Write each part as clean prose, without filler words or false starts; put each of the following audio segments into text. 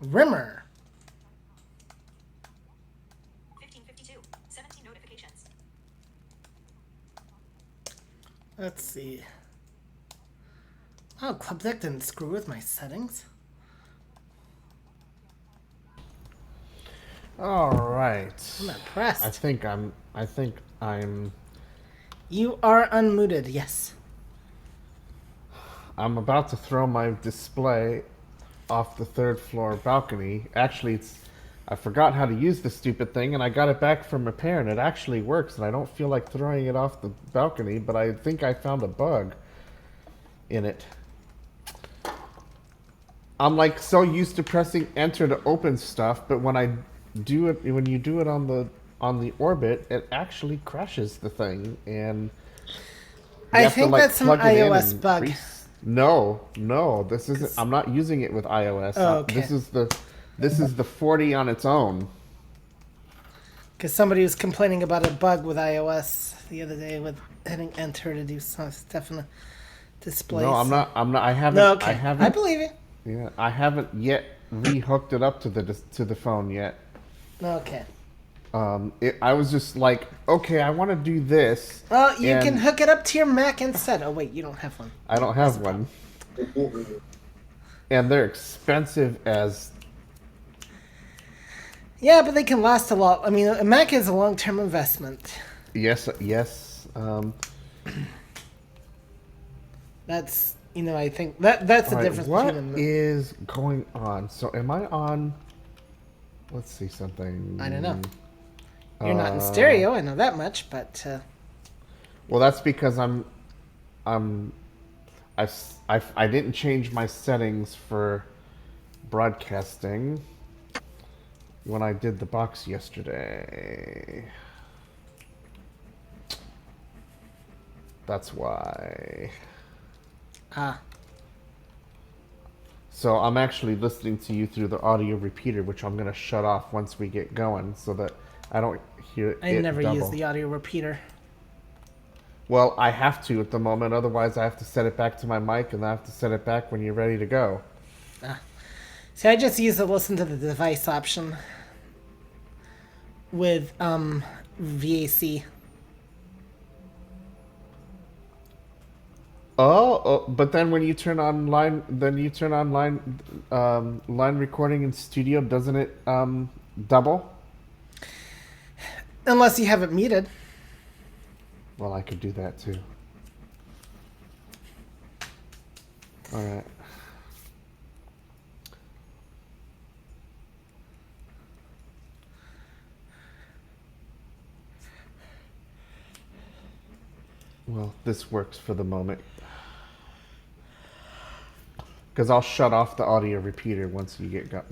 Rimmer. 15:52. 17 notifications. Let's see. Oh, Club Deck didn't screw with my settings. All right. I'm impressed. I think I'm. You are unmuted, yes. I'm about to throw my display off the third floor balcony. Actually, I forgot how to use the stupid thing, and I got it back from repair, and it actually works, and I don't feel like throwing it off the balcony, but I think I found a bug in it. I'm like so used to pressing enter to open stuff, but when you do it on the orbit, it actually crashes the thing, and I think that's some iOS bug. No, this isn't. I'm not using it with iOS. Oh, okay. This is the 40 on its own. Because somebody was complaining about a bug with iOS the other day with hitting enter to do some stuff in the display. No, I'm not. I haven't. No, okay. I haven't. I believe it. Yeah, I haven't yet rehooked it up to the phone yet. Okay. I was just like, okay, I want to do this. Well, you can hook it up to your Mac instead. Oh wait, you don't have one. I don't have one. And they're expensive as. Yeah, but they can last a lot. I mean, a Mac is a long-term investment. Yes. That's, I think that's the difference what between them. Is going on? So am I on? Let's see something. I don't know. You're not in stereo, I know that much, but. Well, that's because I didn't change my settings for broadcasting when I did the box yesterday. That's why. So I'm actually listening to you through the audio repeater, which I'm going to shut off once we get going so that I don't hear it I never double. use the audio repeater. Well, I have to at the moment. Otherwise, I have to set it back to my mic, and I have to set it back when you're ready to go. See, I just use the listen to the device option with VAC. But then when you turn on line, line recording in studio, doesn't it double? Unless you have it muted. Well, I could do that too. All right. Well, this works for the moment. Because I'll shut off the audio repeater once we get going.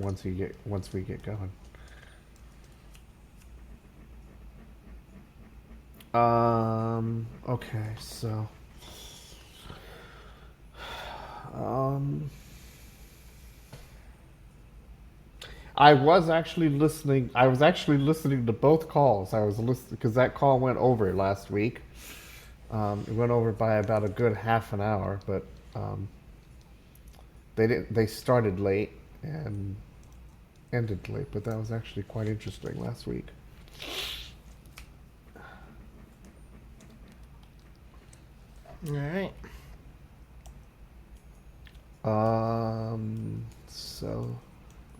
Okay, so I was actually listening to both calls. I was listening because that call went over last week. It went over by about a good half an hour, but they started late and ended late, but that was actually quite interesting last week. All right. So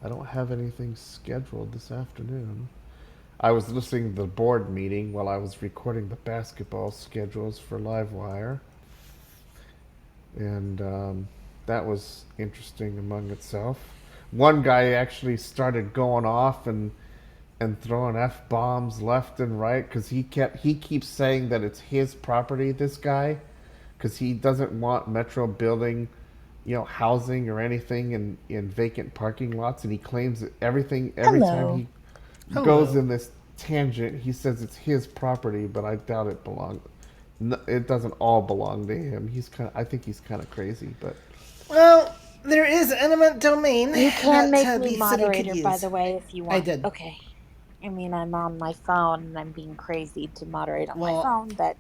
I don't have anything scheduled this afternoon. I was listening to the board meeting while I was recording the basketball schedules for Livewire. And that was interesting among itself. One guy actually started going off and throwing F-bombs left and right because he keeps saying that it's his property, this guy, because he doesn't want Metro building, housing or anything in vacant parking lots, and he claims that every time he goes in this tangent, he says it's his property, but I doubt it belongs. No, it doesn't all belong to him. I think he's kind of crazy, but. Well, there is eminent domain. You can that, make me the city moderator, could by use. the way, if you want. I did. Okay. I mean, I'm on my phone and I'm being crazy to moderate on my Well, phone, but.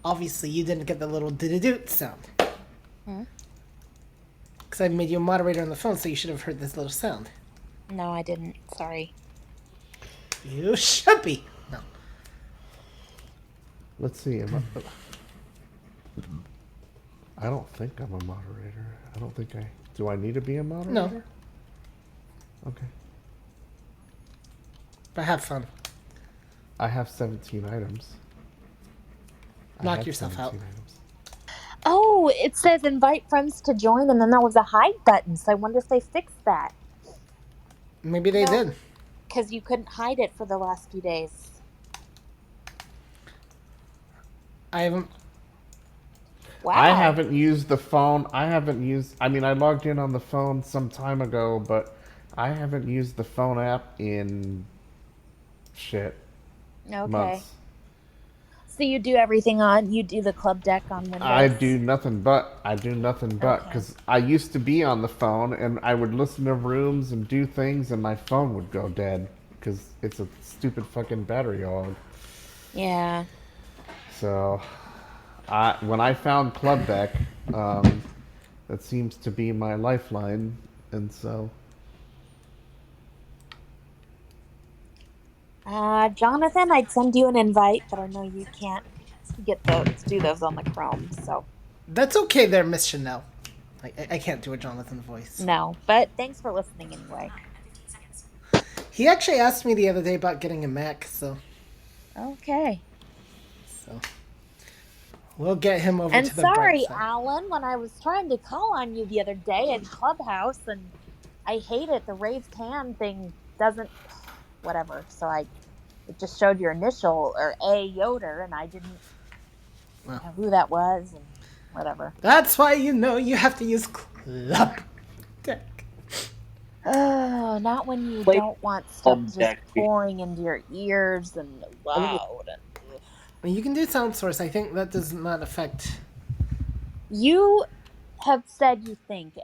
Obviously, you didn't get the little did-a-doot sound. Because I made you a moderator on the phone, so you should have heard this little sound. No, I didn't. Sorry. You should be. No. Let's see. I don't think I'm a moderator. I don't think I. Do I need to be a moderator? No. Okay. But have fun. I have 17 items. Knock yourself out. Items. Oh, it says invite friends to join, and then there was a hide button. So I wonder if they fixed that. Maybe they did. Because you couldn't hide it for the last few days. I haven't. Wow. I haven't used the phone. I mean, I logged in on the phone some time ago, but I haven't used the phone app in months. So you do everything you do the club deck on Windows? I do nothing but, because I used to be on the phone and I would listen to rooms and do things and my phone would go dead because it's a stupid fucking battery hog. Yeah. So, when I found Club Deck, that seems to be my lifeline, and so. Jonathan, I'd send you an invite, but I know you can't do those on the Chrome, so. That's okay there, Miss Chanel. I can't do a Jonathan voice. No, but thanks for listening anyway. He actually asked me the other day about getting a Mac, so. Okay. So. We'll get him over and to the bright sorry, side. Alan, when I was trying to call on you the other day in Clubhouse, and I hate it. The raised hand thing doesn't, whatever. So it just showed your initial or A Yoder, and I didn't know who that was, and whatever. That's why you have to use Club Deck. Oh, not when you don't want stuff just pouring into your ears and loud. Well, you can do sound source. I think that does not affect. You have said you think,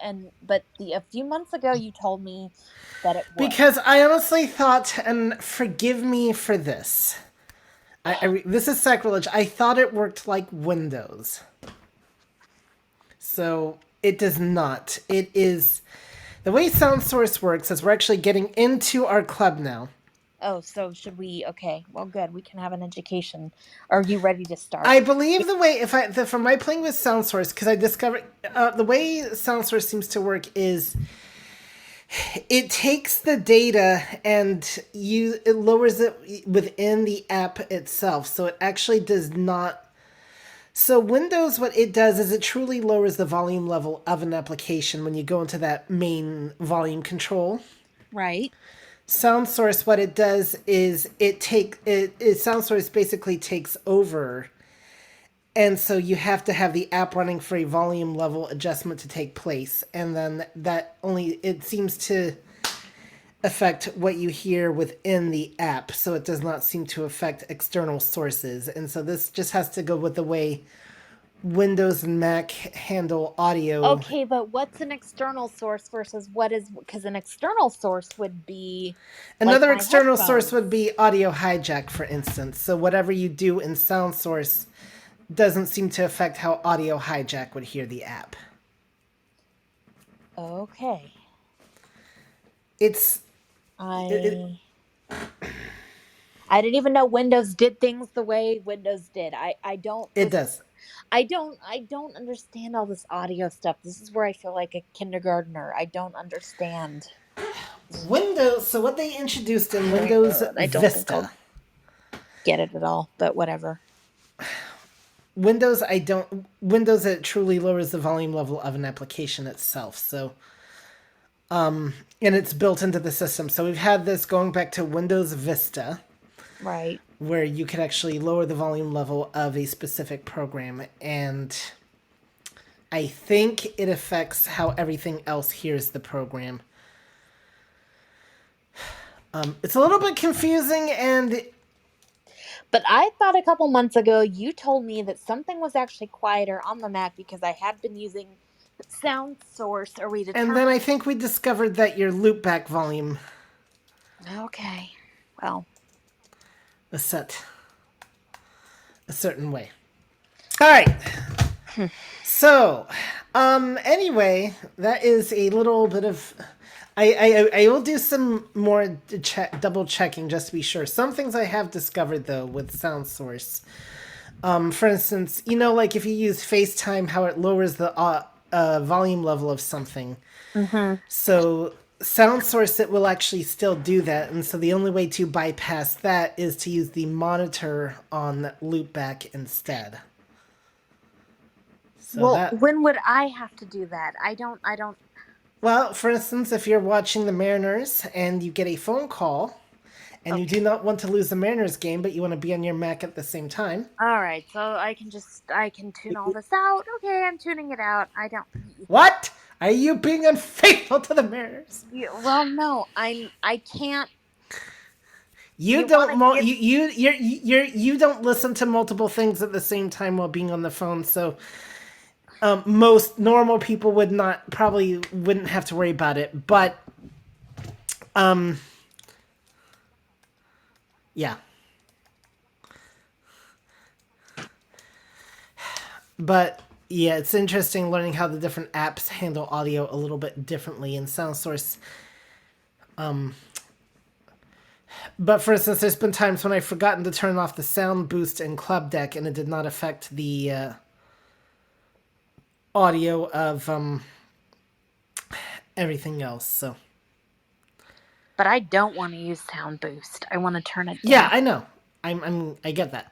but a few months ago you told me that it would. Because I honestly thought, and forgive me for this, this is sacrilege. I thought it worked like Windows. So it does not. It is the way sound source works is we're actually getting into our club now. Oh, so should we? Okay, well, good. We can have an education. Are you ready to start? I believe the way, from my playing with sound source, because I discovered the way sound source seems to work is it takes the data and it lowers it within the app itself. So it actually does not. So Windows, what it does is it truly lowers the volume level of an application when you go into that main volume control. Right. Sound source, what it does is sound source basically takes over, and so you have to have the app running for a volume level adjustment to take place, and then it seems to affect what you hear within the app, so it does not seem to affect external sources. And so this just has to go with the way Windows and Mac handle audio. Okay, but what's an external source versus because an external source would be another external source would be audio hijack, for instance. So whatever you do in sound source doesn't seem to affect how audio hijack would hear the app. Okay. I didn't even know Windows did things the way Windows did. I don't. It does. I don't understand all this audio stuff. This is where I feel like a kindergartner. I don't understand. Windows. So what they introduced in Windows I don't Vista. Think I'll get it at all, but whatever. Windows, it truly lowers the volume level of an application itself. So, and it's built into the system. So we've had this going back to Windows Vista. Right. Where you can actually lower the volume level of a specific program, and I think it affects how everything else hears the program. It's a little bit confusing, but I thought a couple months ago you told me that something was actually quieter on the Mac because I had been using sound source. And then I think we discovered that your loopback volume. Okay. Well. Was set a certain way. All right. So, anyway, that is a little bit of. I will do some more double checking just to be sure. Some things I have discovered though with sound source. For instance, like if you use FaceTime, how it lowers the volume level of something. Mm-hmm. So sound source, it will actually still do that, and so the only way to bypass that is to use the monitor on loopback instead. So Well, that, when would I have to do that? I don't. well, for instance, if you're watching the Mariners and you get a phone call, and you Okay. do not want to lose the Mariners game, but you want to be on your Mac at the same time. All right. So I can tune all this out. Okay, I'm tuning it out. I don't. What? Are you being unfaithful to the Mariners? Well, no, I can't. You You want don't to mo- give. you don't listen to multiple things at the same time while being on the phone. So most normal people would not probably wouldn't have to worry about it. But um, yeah. But yeah, it's interesting learning how the different apps handle audio a little bit differently in SoundSource. But for instance, there's been times when I've forgotten to turn off the sound boost in Club Deck, and it did not affect the audio of everything else. So But I don't want to use Sound Boost. I want to turn it yeah, down. I know. I get that.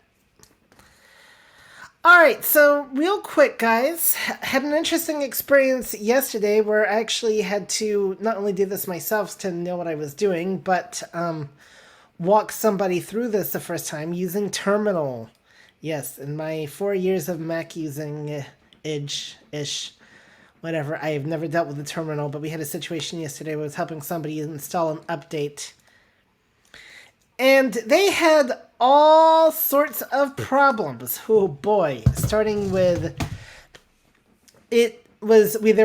All right, so real quick, guys, had an interesting experience yesterday where I actually had to not only do this myself to know what I was doing, but walk somebody through this the first time using Terminal. Yes, in my 4 years of Mac using ish, whatever, I have never dealt with the Terminal, but we had a situation yesterday where I was helping somebody install an update. And they had all sorts of problems. Oh boy, starting with they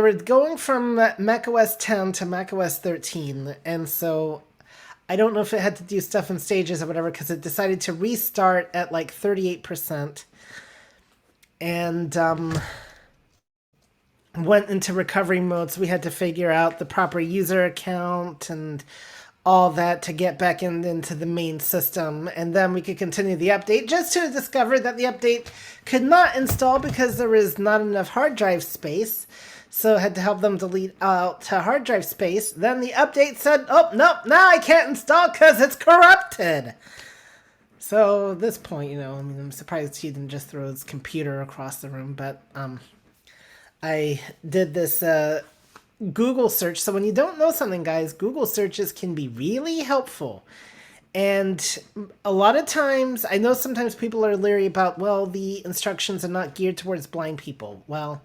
were going from macOS 10 to macOS 13, and so I don't know if it had to do stuff in stages or whatever because it decided to restart at like 38% and went into recovery mode. So we had to figure out the proper user account and all that to get back into the main system. And then we could continue the update just to discover that the update could not install because there was not enough hard drive space. So I had to help them delete out to hard drive space. Then the update said, oh, nope, now I can't install because it's corrupted. So at this point, I mean, I'm surprised he didn't just throw his computer across the room. But I did this Google search. So when you don't know something, guys, Google searches can be really helpful. And a lot of times, I know sometimes people are leery about, well, the instructions are not geared towards blind people. Well,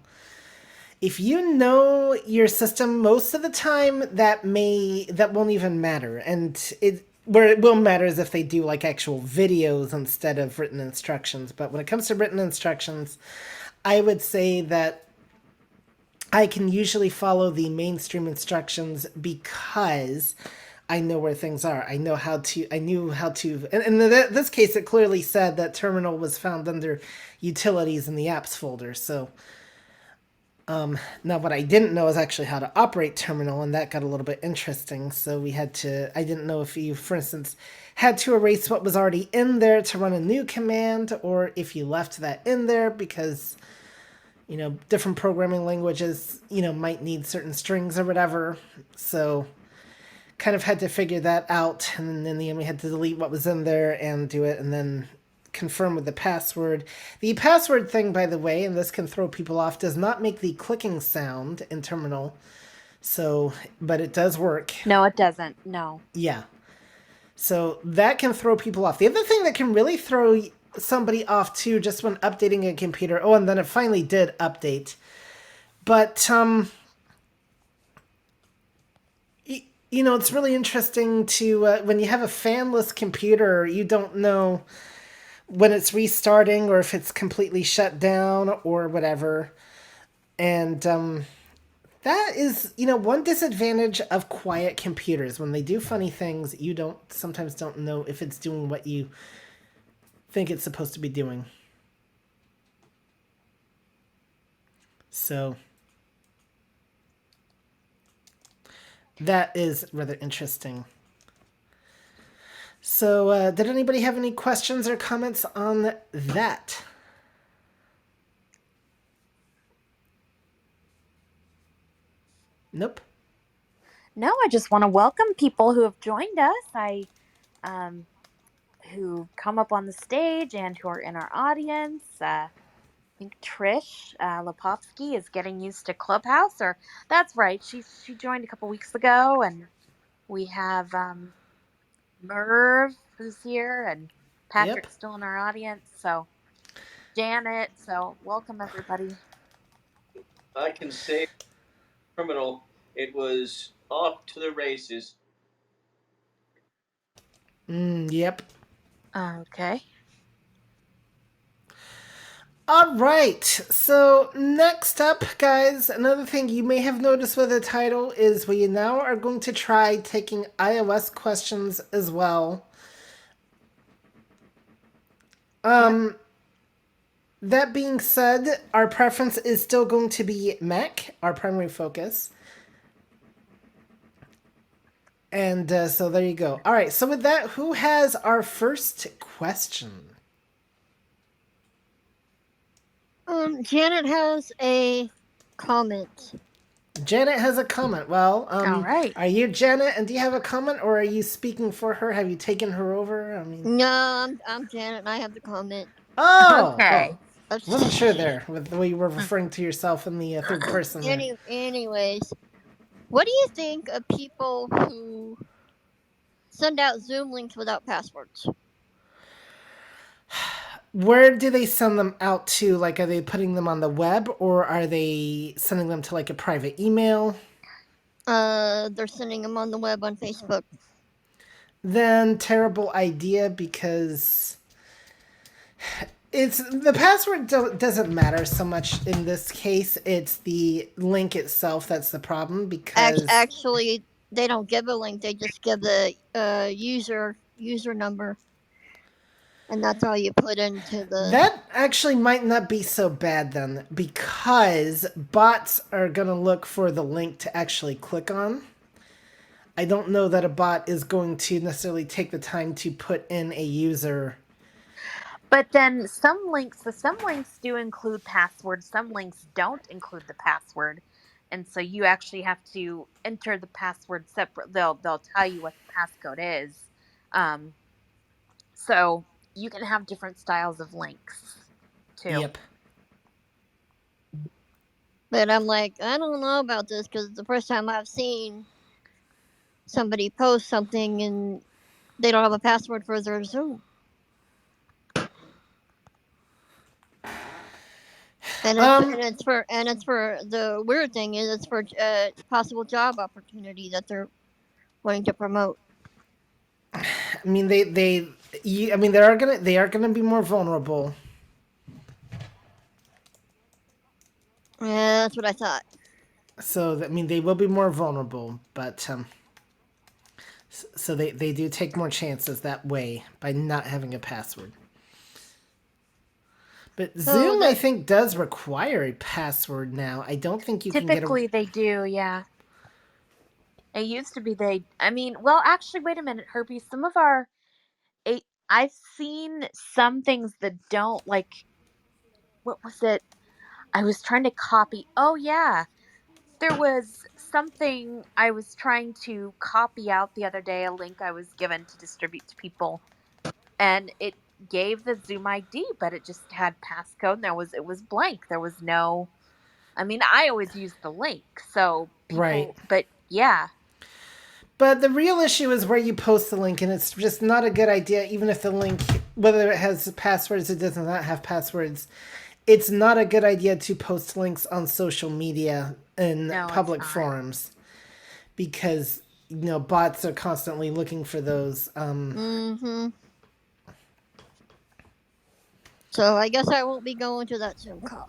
if you know your system, most of the time that won't even matter. And where it will matter is if they do like actual videos instead of written instructions. But when it comes to written instructions, I would say that I can usually follow the mainstream instructions because I know where things are. I knew how to, and in this case, it clearly said that Terminal was found under utilities in the apps folder. So now what I didn't know is actually how to operate Terminal, and that got a little bit interesting. So I didn't know if you, for instance, had to erase what was already in there to run a new command, or if you left that in there because different programming languages, might need certain strings or whatever. So kind of had to figure that out. And then in the end, we had to delete what was in there and do it and then confirm with the password. The password thing, by the way, and this can throw people off, does not make the clicking sound in Terminal. So, but it does work. No, it doesn't. No. Yeah. So that can throw people off. The other thing that can really throw somebody off too, just when updating a computer. Oh, and then it finally did update. But it's really interesting to when you have a fanless computer, you don't know when it's restarting or if it's completely shut down or whatever. And that is, one disadvantage of quiet computers. When they do funny things, you sometimes don't know if it's doing what you think it's supposed to be doing. So That is rather interesting. So, did anybody have any questions or comments on that? Nope. No, I just want to welcome people who have joined us. Um, who come up on the stage and who are in our audience. I think Trish Lepovsky is getting used to Clubhouse, or that's right. She joined a couple weeks ago, and we have Merv who's here, and Yep. Patrick's still in our audience. So Janet, so welcome everybody. I can say, criminal, it was off to the races. Yep. Okay. All right. So next up, guys, another thing you may have noticed with the title is we now are going to try taking iOS questions as well. Yep. That being said, our preference is still going to be Mac, our primary focus. And so there you go. All right. So with that, who has our first question? Janet has a comment. Janet has a comment. Well, All right. are you Janet, and do you have a comment, or are you speaking for her? Have you taken her over? I mean, No, I'm Janet and I have the comment. oh, Okay. well, wasn't sure That's- there with the way you were referring to yourself in the third person there. Anyways, what do you think of people who send out Zoom links without passwords? Where do they send them out to? Like, are they putting them on the web, or are they sending them to like a private email? They're sending them on the web on Facebook. Then terrible idea because it's the password doesn't matter so much in this case. It's the link itself that's the problem because Actually, they don't give a link. They just give the user number, and that's all you put into the. that actually might not be so bad then because bots are going to look for the link to actually click on. I don't know that a bot is going to necessarily take the time to put in a user. But then some links do include passwords. Some links don't include the password. And so you actually have to enter the password separate. They'll tell you what the passcode is. Um, so you can have different styles of links too. Yep. But I'm like, I don't know about this because it's the first time I've seen somebody post something and they don't have a password for their Zoom. And it's for the weird thing is it's for possible job opportunity that they're wanting to promote. I mean I mean they are gonna be more vulnerable. Yeah, that's what I thought. So I mean they will be more vulnerable, but so they do take more chances that way by not having a password. But Zoom, I think, does require a password now. I don't think you can get Typically they do, yeah. It used to be well, actually, wait a minute, Herbie. Some of I've seen some things that don't like, what was it? I was trying to copy. Oh, yeah. There was something I was trying to copy out the other day, a link I was given to distribute to people, and it gave the Zoom ID, but it just had passcode and it was blank. There was no, I mean, I always use the link. So right. but yeah. But the real issue is where you post the link, and it's just not a good idea, even if the link, whether it has passwords, it does not have passwords. It's not a good idea to post links on social media in public forums because bots are constantly looking for those. So I guess I won't be going to that Zoom call.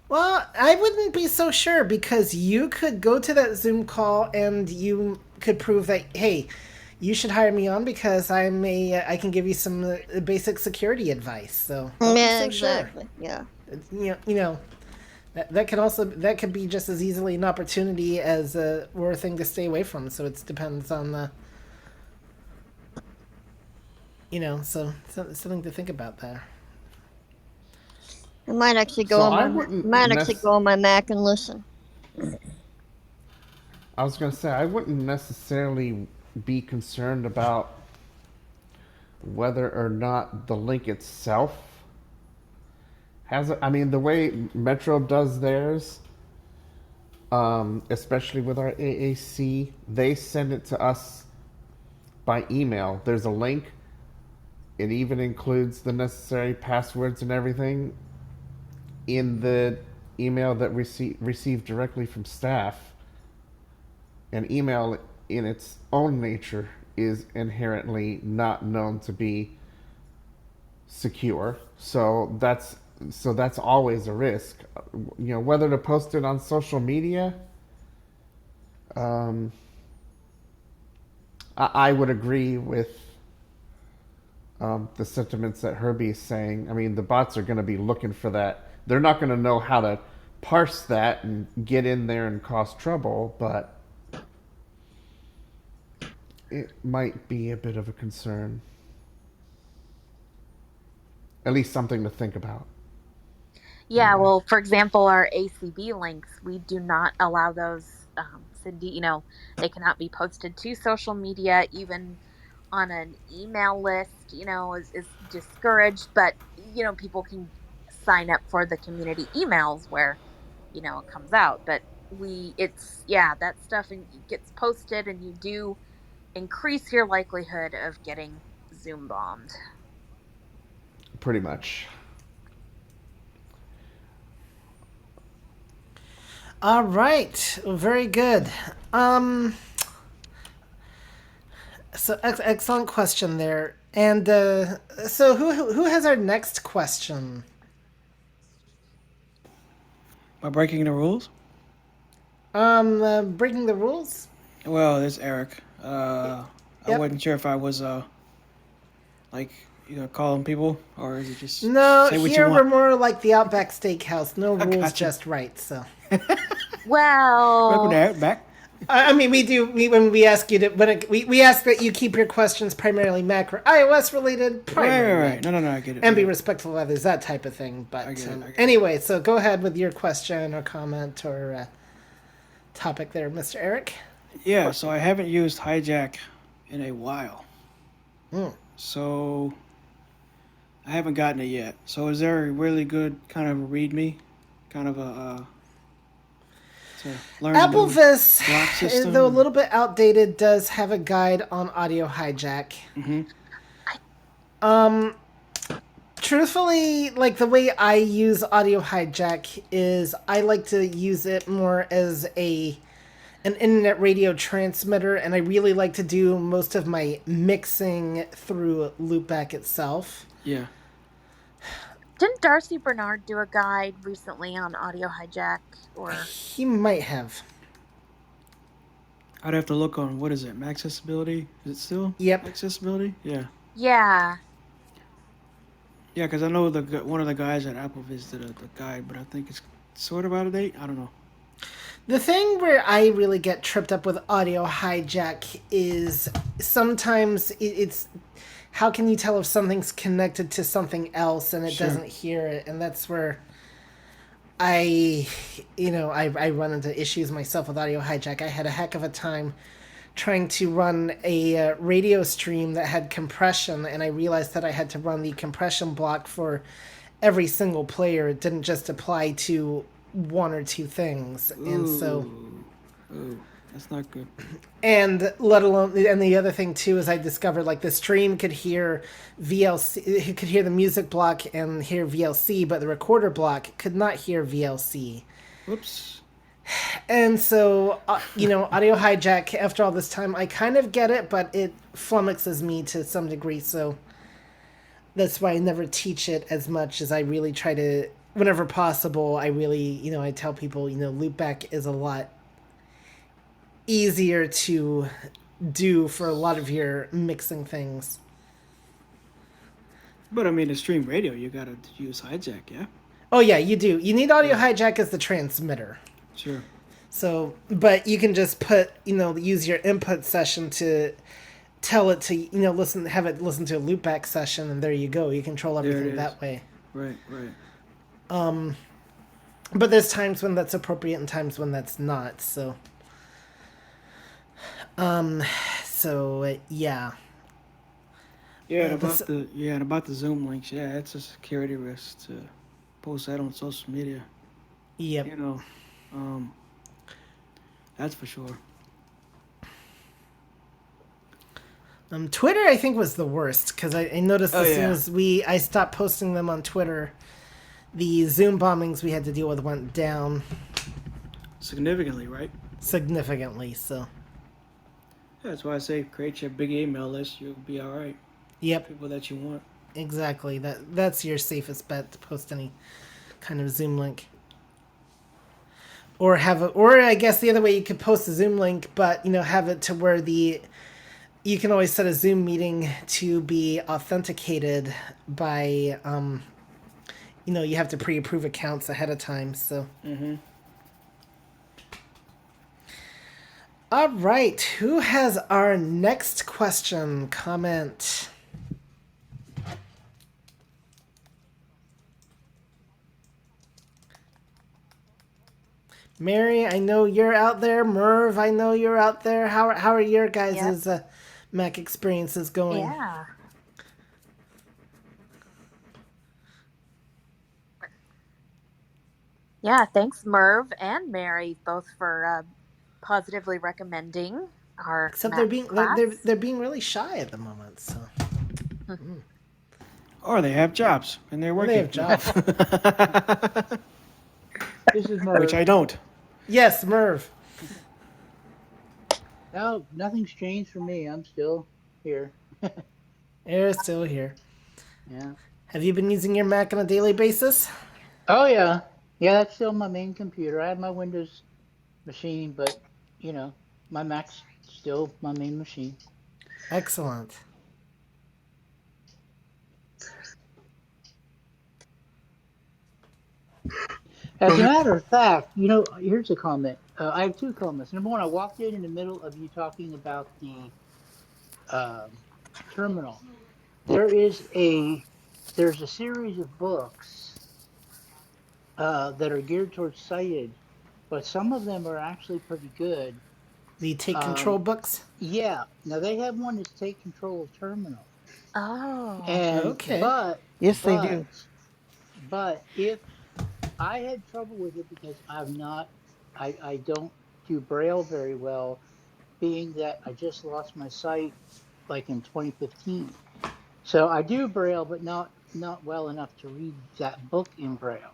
Well, I wouldn't be so sure because you could go to that Zoom call and you could prove that, hey, you should hire me on because I can give you some basic security advice. So don't be so exactly. sure. Yeah. You know, That could be just as easily an opportunity as a or a thing to stay away from. So it depends on the something to think about there. I might actually So go on I my wouldn't might actually go on my Mac and listen. I was going to say I wouldn't necessarily be concerned about whether or not the link itself has I mean, the way Metro does theirs, especially with our AAC, they send it to us by email. There's a link. It even includes the necessary passwords and everything in the email that we received directly from staff. And email, in its own nature, is inherently not known to be secure. So that's always a risk. Whether to post it on social media. Um, I would agree with the sentiments that Herbie's saying. I mean, the bots are going to be looking for that. They're not going to know how to parse that and get in there and cause trouble, but it might be a bit of a concern. At least something to think about. Yeah, well, for example, our ACB links, we do not allow those. Cindy, they cannot be posted to social media, even on an email list, is discouraged. But, people can sign up for the community emails where, it comes out. But yeah, that stuff gets posted, and you do increase your likelihood of getting Zoom bombed. Pretty much. All right, very good. So excellent question there. And so who has our next question? By breaking the rules? Breaking the rules. Well, there's Eric. I Yep. wasn't sure if I was like calling people or is it just No, say what you here we're want? more like the Outback Steakhouse. No I rules, gotcha. just right. So. Welcome to Well, Eric back. I mean, we do. When we ask you to, we ask that you keep your questions primarily Mac or iOS related, primarily, Right. No, I get it. and I be get it. respectful of others, that type of thing. But I get it. anyway, so go ahead with your question or comment or topic there, Mr. Eric. Yeah, so I haven't used Hijack in a while. Hmm. So I haven't gotten it yet. So is there a really good kind of README, kind of a to learn the new AppleVis, block system? though a little bit outdated, does have a guide on audio hijack. Truthfully, like the way I use audio hijack is I like to use it more as an internet radio transmitter, and I really like to do most of my mixing through Loopback itself. Yeah. didn't Darcy Bernard do a guide recently on audio hijack? Or He might have. I'd have to look on what is it, Mac Accessibility? Is it still Yep. Accessibility? Yeah. yeah, Yeah, because I know one of the guys at AppleVis did the guide, but I think it's sort of out of date. I don't know. The thing where I really get tripped up with audio hijack is sometimes it's how can you tell if something's connected to something else and it Sure. doesn't hear it, and that's where I run into issues myself with audio hijack. I had a heck of a time trying to run a radio stream that had compression, and I realized that I had to run the compression block for every single player. It didn't just apply to one or two things, and so. Ooh, that's not good. And let alone, and the other thing too is I discovered like the stream could hear VLC, it could hear the music block and hear VLC, but the recorder block could not hear VLC. Whoops. And so, audio hijack, after all this time, I kind of get it, but it flummoxes me to some degree, so that's why I never teach it as much as I really try to, whenever possible, I really, I tell people, loopback is a lot easier to do for a lot of your mixing things. But I mean, to stream radio, you gotta use Hijack, yeah? Oh yeah, you do. You need audio hijack as the transmitter. Sure. So, but you can just put, use your input session to tell it to, listen, have it listen to a loopback session, and there you go. You control There it everything is. that way. Right, right. But there's times when that's appropriate and times when that's not. Yeah. Yeah, and But about the Zoom links. Yeah, it's a security risk to post that on social media. Yep. You know, um, that's for sure. Twitter, I think, was the worst because I noticed Oh as soon yeah, as I stopped posting them on Twitter, the Zoom bombings we had to deal with went down significantly, right? significantly. So, Yeah, that's why I say create your big email list. You'll be all right. yep, People that you want. exactly. That's your safest bet to post any kind of Zoom link. Or I guess the other way you could post a Zoom link, but have it to where you can always set a Zoom meeting to be authenticated by you have to pre-approve accounts ahead of time. So, Mm-hmm. all right, who has our next question? Comment. Mary, I know you're out there. Merv, I know you're out there. How are your Yep. guys' Mac experiences going? Yeah. Yeah, thanks Merv and Mary both for positively recommending our Except they're Mac being class. they're being really shy at the moment. So Or they have jobs and they're well, they working. have jobs. This is Which Merv. I don't. Yes, Merv. No, nothing's changed for me. I'm still here. You're still here. Yeah. Have you been using your Mac on a daily basis? Oh yeah. Yeah, that's still my main computer. I have my Windows machine, but you know, my Mac's still my main machine. Excellent. As a matter of fact, here's a comment. I have two comments. Number one, I walked in the middle of you talking about the um, terminal. There is there's a series of books that are geared towards sighted, but some of them are actually pretty good. The Take Control Um, books. yeah, now they have one that's take control of terminal, Oh. and Okay. Yes, they but do. if I had trouble with it because I don't do braille very well, being that I just lost my sight like in 2015. So I do braille, but not well enough to read that book in braille.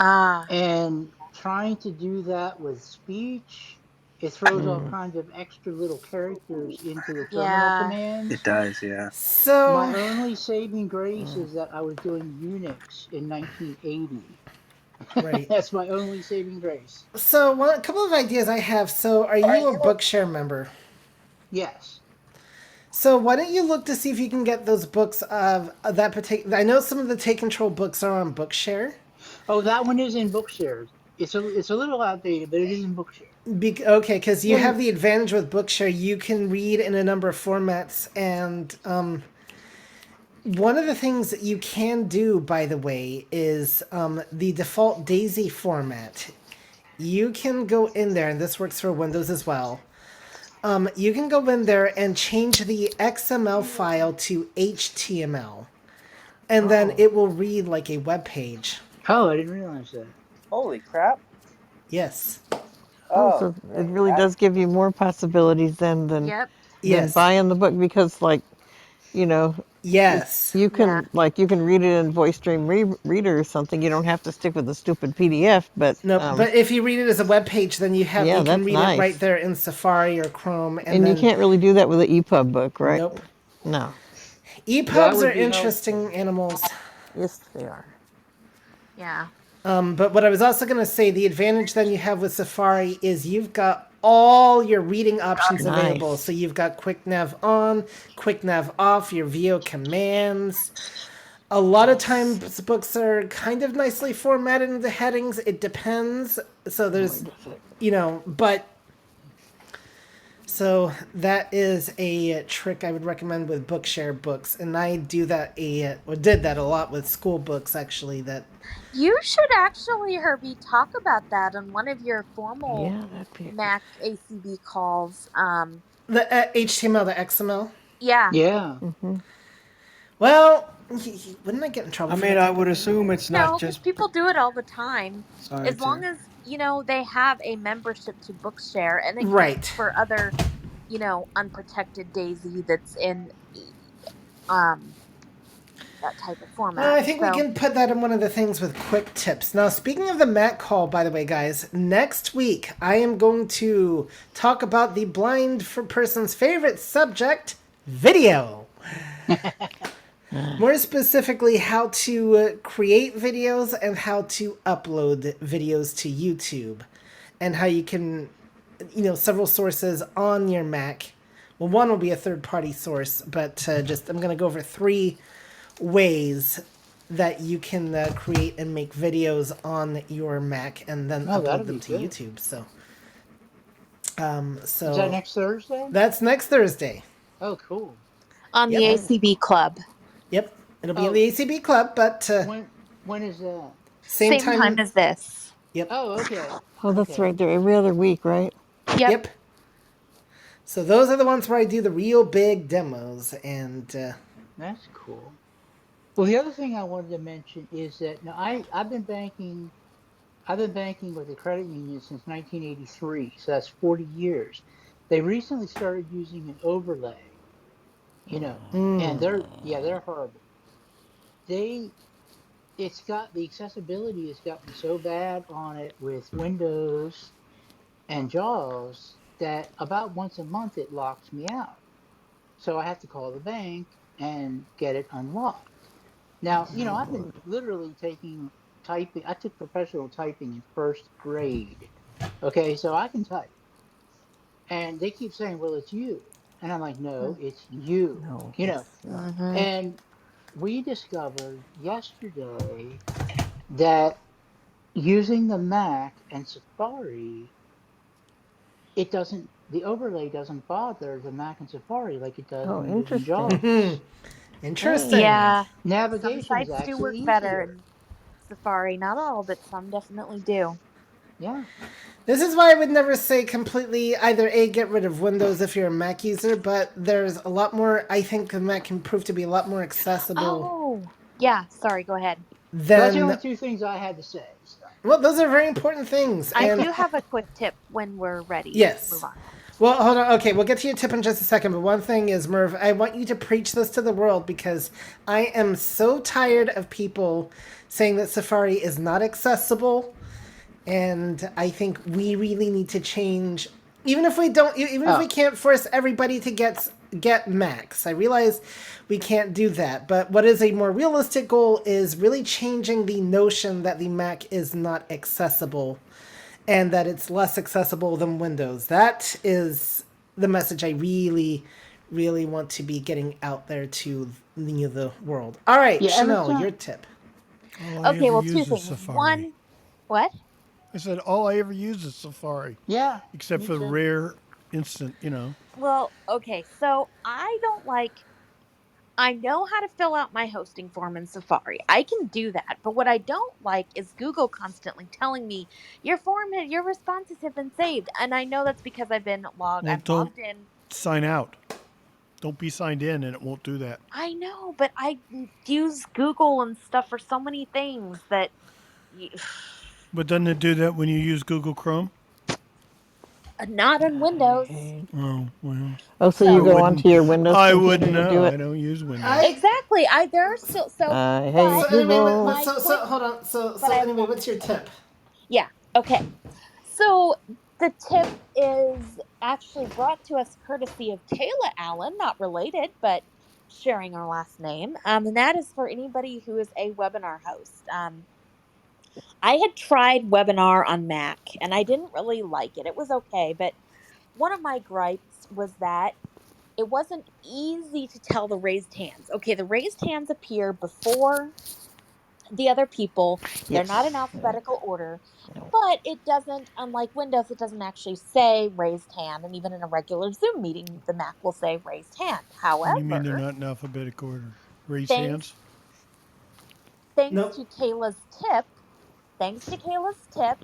Ah. And trying to do that with speech, it throws all Mm. kinds of extra little characters into the terminal Yeah. It commands. does, yeah. My So, only saving grace Mm. is that I was doing Unix in 1980. right. That's my only saving grace. A couple of ideas I have. So, are you a Bookshare member? Yes. So why don't you look to see if you can get those books of that particular? I know some of the Take Control books are on Bookshare. Oh, that one is in Bookshare. It's a little outdated, but it is in Bookshare. Okay, because you have Well, the advantage with Bookshare. You can read in a number of formats, and one of the things that you can do, by the way, is the default Daisy format. You can go in there, and this works for Windows as well. You can go in there and change the XML file to HTML, and then Oh. it will read like a web page. Oh, I didn't realize that. Holy crap! Yes. oh, Oh, so it really does give you more possibilities Yep. than Yes. buying the book because, like, you know, Yes. Yeah. you can read it in voice stream reader or something. You don't have to stick with the stupid PDF. But Nope. But if you read it as a web page, then yeah, you can that's read it right nice. there in Safari or Chrome, and And you then can't really do that with an EPUB book, right? nope. No. That EPUBs are would be helpful. interesting animals. Yes, they are. Yeah. But what I was also going to say, the advantage then you have with Safari is you've got all your reading options available. Nice. So you've got Quick Nav on, Quick Nav off, your VO commands. A lot of times books are kind of nicely formatted into headings. It depends. So there's, Wait a second. but so that is a trick I would recommend with Bookshare books, and I do that or did that a lot with school books actually. That You should actually, Herbie, talk about that on one of your formal Yeah, that'd be. Mac ACB calls. the HTML, the XML. Yeah. Yeah. Mm-hmm. Well, wouldn't I get in trouble I for mean, that I type would of thing? assume it's not No, because just. people do it all the time. Sorry As long to. as, they have a membership to Bookshare and it counts Right. for other, unprotected Daisy that's in um that type of format. I think we So can put that in one of the things with quick tips. Now, speaking of the Mac call, by the way, guys, next week I am going to talk about the blind for person's favorite subject, video. More specifically, how to create videos and how to upload videos to YouTube, and how you can, several sources on your Mac. Well, one will be a third party source, but just I'm going to go over 3 ways that you can create and make videos on your Mac and then Oh, that'll upload them be to good. YouTube. So, Is that next Thursday? that's next Thursday. Oh, cool. on the Yep. ACB club. Yep. It'll be in Oh, the ACB club, but when is that? same Same time time. as this. Yep. Oh, okay. Oh, that's Okay. right. They're every other week, right? Yep. Yep. So those are the ones where I do the real big demos, and That's cool. Well, the other thing I wanted to mention is that now I've been banking. I've been banking with a credit union since 1983, so that's 40 years. They recently started using an overlay, and they're horrible. They it's got the accessibility has gotten so bad on it with Windows and JAWS that about once a month it locks me out. So I have to call the bank and get it unlocked. Now, I've been literally taking typing. I took professional typing in first grade. Okay, so I can type. And they keep saying, well, it's you. And I'm like, no, it's you. No, You know, it's Mm-hmm. and we discovered yesterday that using the Mac and Safari, the overlay doesn't bother the Mac and Safari like it does oh, Windows and interesting. JAWS. Hey, interesting. Yeah. Some Navigation is sites do actually work better easier. in Safari. Not all, but some definitely do. Yeah. This is why I would never say completely either A, get rid of Windows if you're a Mac user, but there's a lot more, I think the Mac can prove to be a lot more accessible Oh, yeah. Sorry, go ahead. So that's the only than, two things I had to say. So. well, those are very important things. I And do have a quick tip when we're ready to move yes. on. Well, hold on. Okay, we'll get to your tip in just a second. But one thing is, Merv, I want you to preach this to the world because I am so tired of people saying that Safari is not accessible, and I think we really need to change. Even if we don't, even if we Oh, can't force everybody to get Macs, I realize we can't do that. But what is a more realistic goal is really changing the notion that the Mac is not accessible and that it's less accessible than Windows. That is the message I really, really want to be getting out there to the world. All right, yeah. Every Chanel, your time. tip. All I Okay, ever well, two use is things. Safari. One, what? I said all I ever use is Safari, Yeah, except me for the too. rare instant. Well, okay, so I don't like. I know how to fill out my hosting form in Safari. I can do that. But what I don't like is Google constantly telling me your responses have been saved. And I know that's because Well, I'm don't logged in. sign out. Don't be signed in, and it won't do that. I know, but I use Google and stuff for so many things that y- But doesn't it do that when you use Google Chrome? not on Windows. Oh well, oh, so I you So go onto wouldn't. your Windows I computer wouldn't to do know. it? I don't use I Windows. exactly, I there are still so I hate but so anyway, Google. my so quick hold on. So but so I have anyway, one what's more your thing. tip? Yeah. Okay. So the tip is actually brought to us courtesy of Kayla Allen, not related, but sharing our last name. And that is for anybody who is a webinar host. I had tried webinar on Mac and I didn't really like it. It was okay, but one of my gripes was that it wasn't easy to tell the raised hands. Okay, the raised hands appear before the other people. They're not in Yes. alphabetical order, No. but it doesn't, unlike Windows, it doesn't actually say raised hand. And even in a regular Zoom meeting, the Mac will say raised hand. What do you mean they're However, not in alphabetical order? Raise thanks hands? thanks Nope. to Kayla's tip,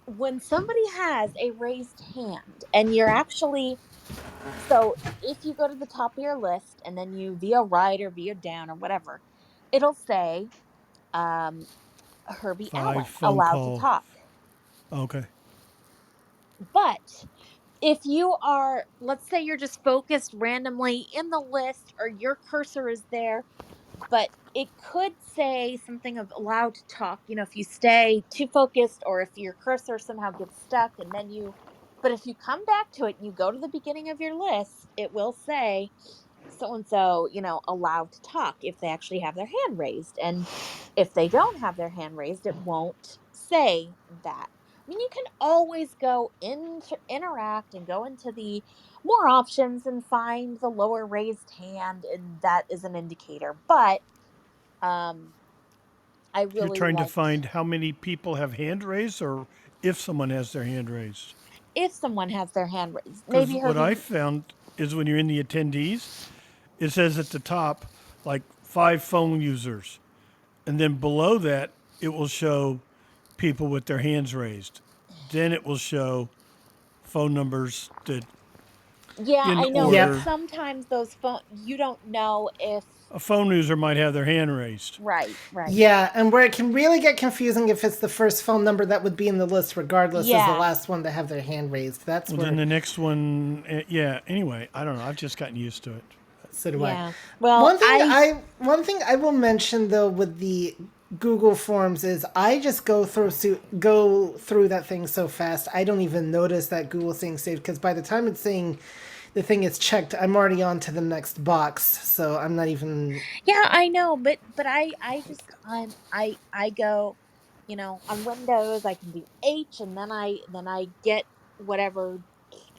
when somebody has a raised hand and you're actually, so if you go to the top of your list and then you via right or via down or whatever, it'll say Herbie 5 Allen phone allowed to call. talk. Okay. But if you are, let's say you're just focused randomly in the list or your cursor is there, but it could say something of allowed to talk, if you stay too focused or if your cursor somehow gets stuck and then but if you come back to it and you go to the beginning of your list, it will say so and so, allowed to talk if they actually have their hand raised. And if they don't have their hand raised, it won't say that. I mean, you can always go into interact and go into the more options and find the lower raised hand, and that is an indicator. But um, I You're really trying to liked find how many people have hand raised or if someone has their hand raised? if someone has their hand raised. Because Maybe what I Herbie, found is when you're in the attendees, it says at the top, like 5 phone users. And then below that, it will show people with their hands raised. Then it will show phone numbers that yeah, in I know, but Yep. order. sometimes those phone you don't know if A phone user might have their hand raised. right. Yeah, and where it can really get confusing if it's the first phone number that would be in the list, regardless, is the Yeah. last one to have their hand raised. That's Well, then where. the next one, yeah. Anyway, I don't know. I've just gotten used to it. So do I. Yeah. Well, One thing I will mention though with the Google Forms is I just go through that thing so fast I don't even notice that Google's saying saved because by the time it's saying the thing is checked, I'm already on to the next box. So I'm not even. yeah, I know, but I just I go, on Windows I can do H and then I get whatever.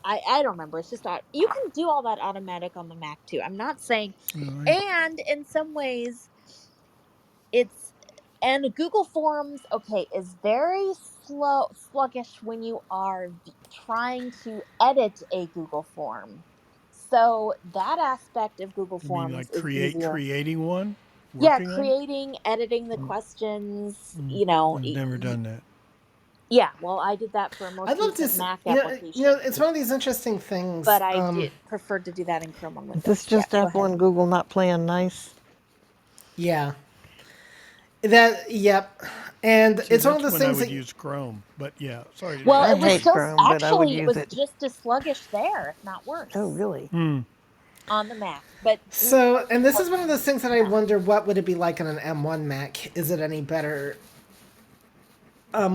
I don't remember. It's just you can do all that automatic on the Mac too. I'm not saying, All right. and in some ways it's, and Google Forms, okay, is very sluggish when you are trying to edit a Google form. So that aspect of Google You mean Forms like is easier. creating one, Yeah, working on it? creating, editing the questions, I've never done that. yeah, well, I did that for a I'd most love to. recent Mac You know, application, it's one of these interesting things. but I did prefer to do that in Chrome on Is this Windows. Yeah, just go Apple ahead. and Google not playing nice? Yeah. Yep. And See, it's one of that's those when I things would that. use Chrome. But yeah, sorry to Well, I it interrupt. was hate Tracy. just Chrome, but I would actually it use was it. just as sluggish there, if not Oh, worse, really? on the Mac. But So, and this is one of fortunately, those things that I yeah. wonder what would it be like on an M1 Mac? Is it any better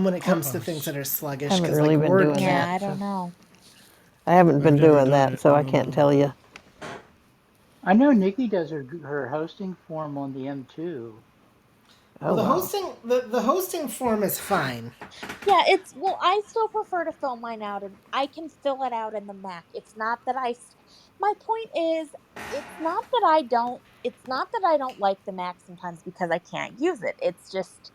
when it comes to things that are sluggish? Haven't Because really like been Word doing Yeah, that. I can't. don't know. I haven't I've been never doing done that, it. so I I don't can't know. tell you. I know Nikki does her hosting form on the M2. Oh, wow. The hosting form is fine. Yeah, well, I still prefer to fill mine out, and I can fill it out in the Mac. It's not that my point is, it's not that I don't like the Mac sometimes because I can't use it. It's just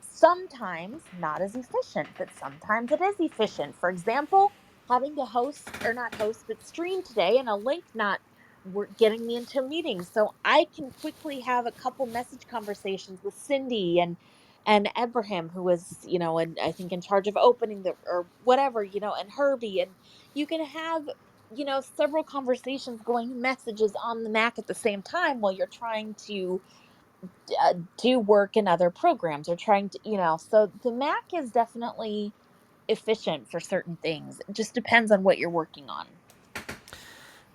sometimes not as efficient, but sometimes it is efficient. For example, having to host, or not host, but stream today and a link not getting me into a meeting. So I can quickly have a couple message conversations with Cindy and Abraham, who was, and I think in charge of opening the or whatever, and Herbie, and you can have, several conversations going messages on the Mac at the same time while you're trying to do work in other programs or trying to, so the Mac is definitely efficient for certain things. It just depends on what you're working on.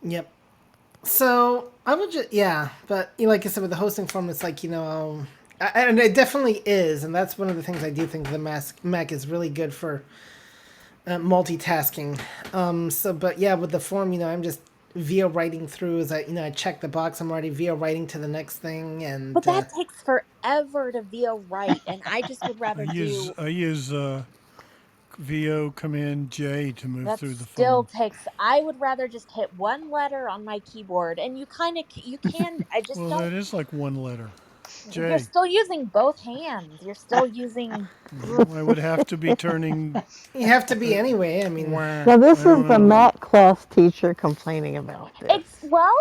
Yep. So I would just but like I said with the hosting form, it's like and it definitely is, and that's one of the things I do think the Mac is really good for multitasking. So, but yeah, with the form, I'm just via writing through as I check the box. I'm already via writing to the next thing, But and that takes forever to VO write, and I just would I rather use do. I use VO Command J to move That through the still phone. takes. I would rather just hit one letter on my keyboard, and you kind of you can. I just Well, don't. that is like one letter. You're J. still using both hands. You're still using. I would have to be turning. You have to be anyway. I mean, Now, I this is don't the know. Mac class teacher complaining about this. Well,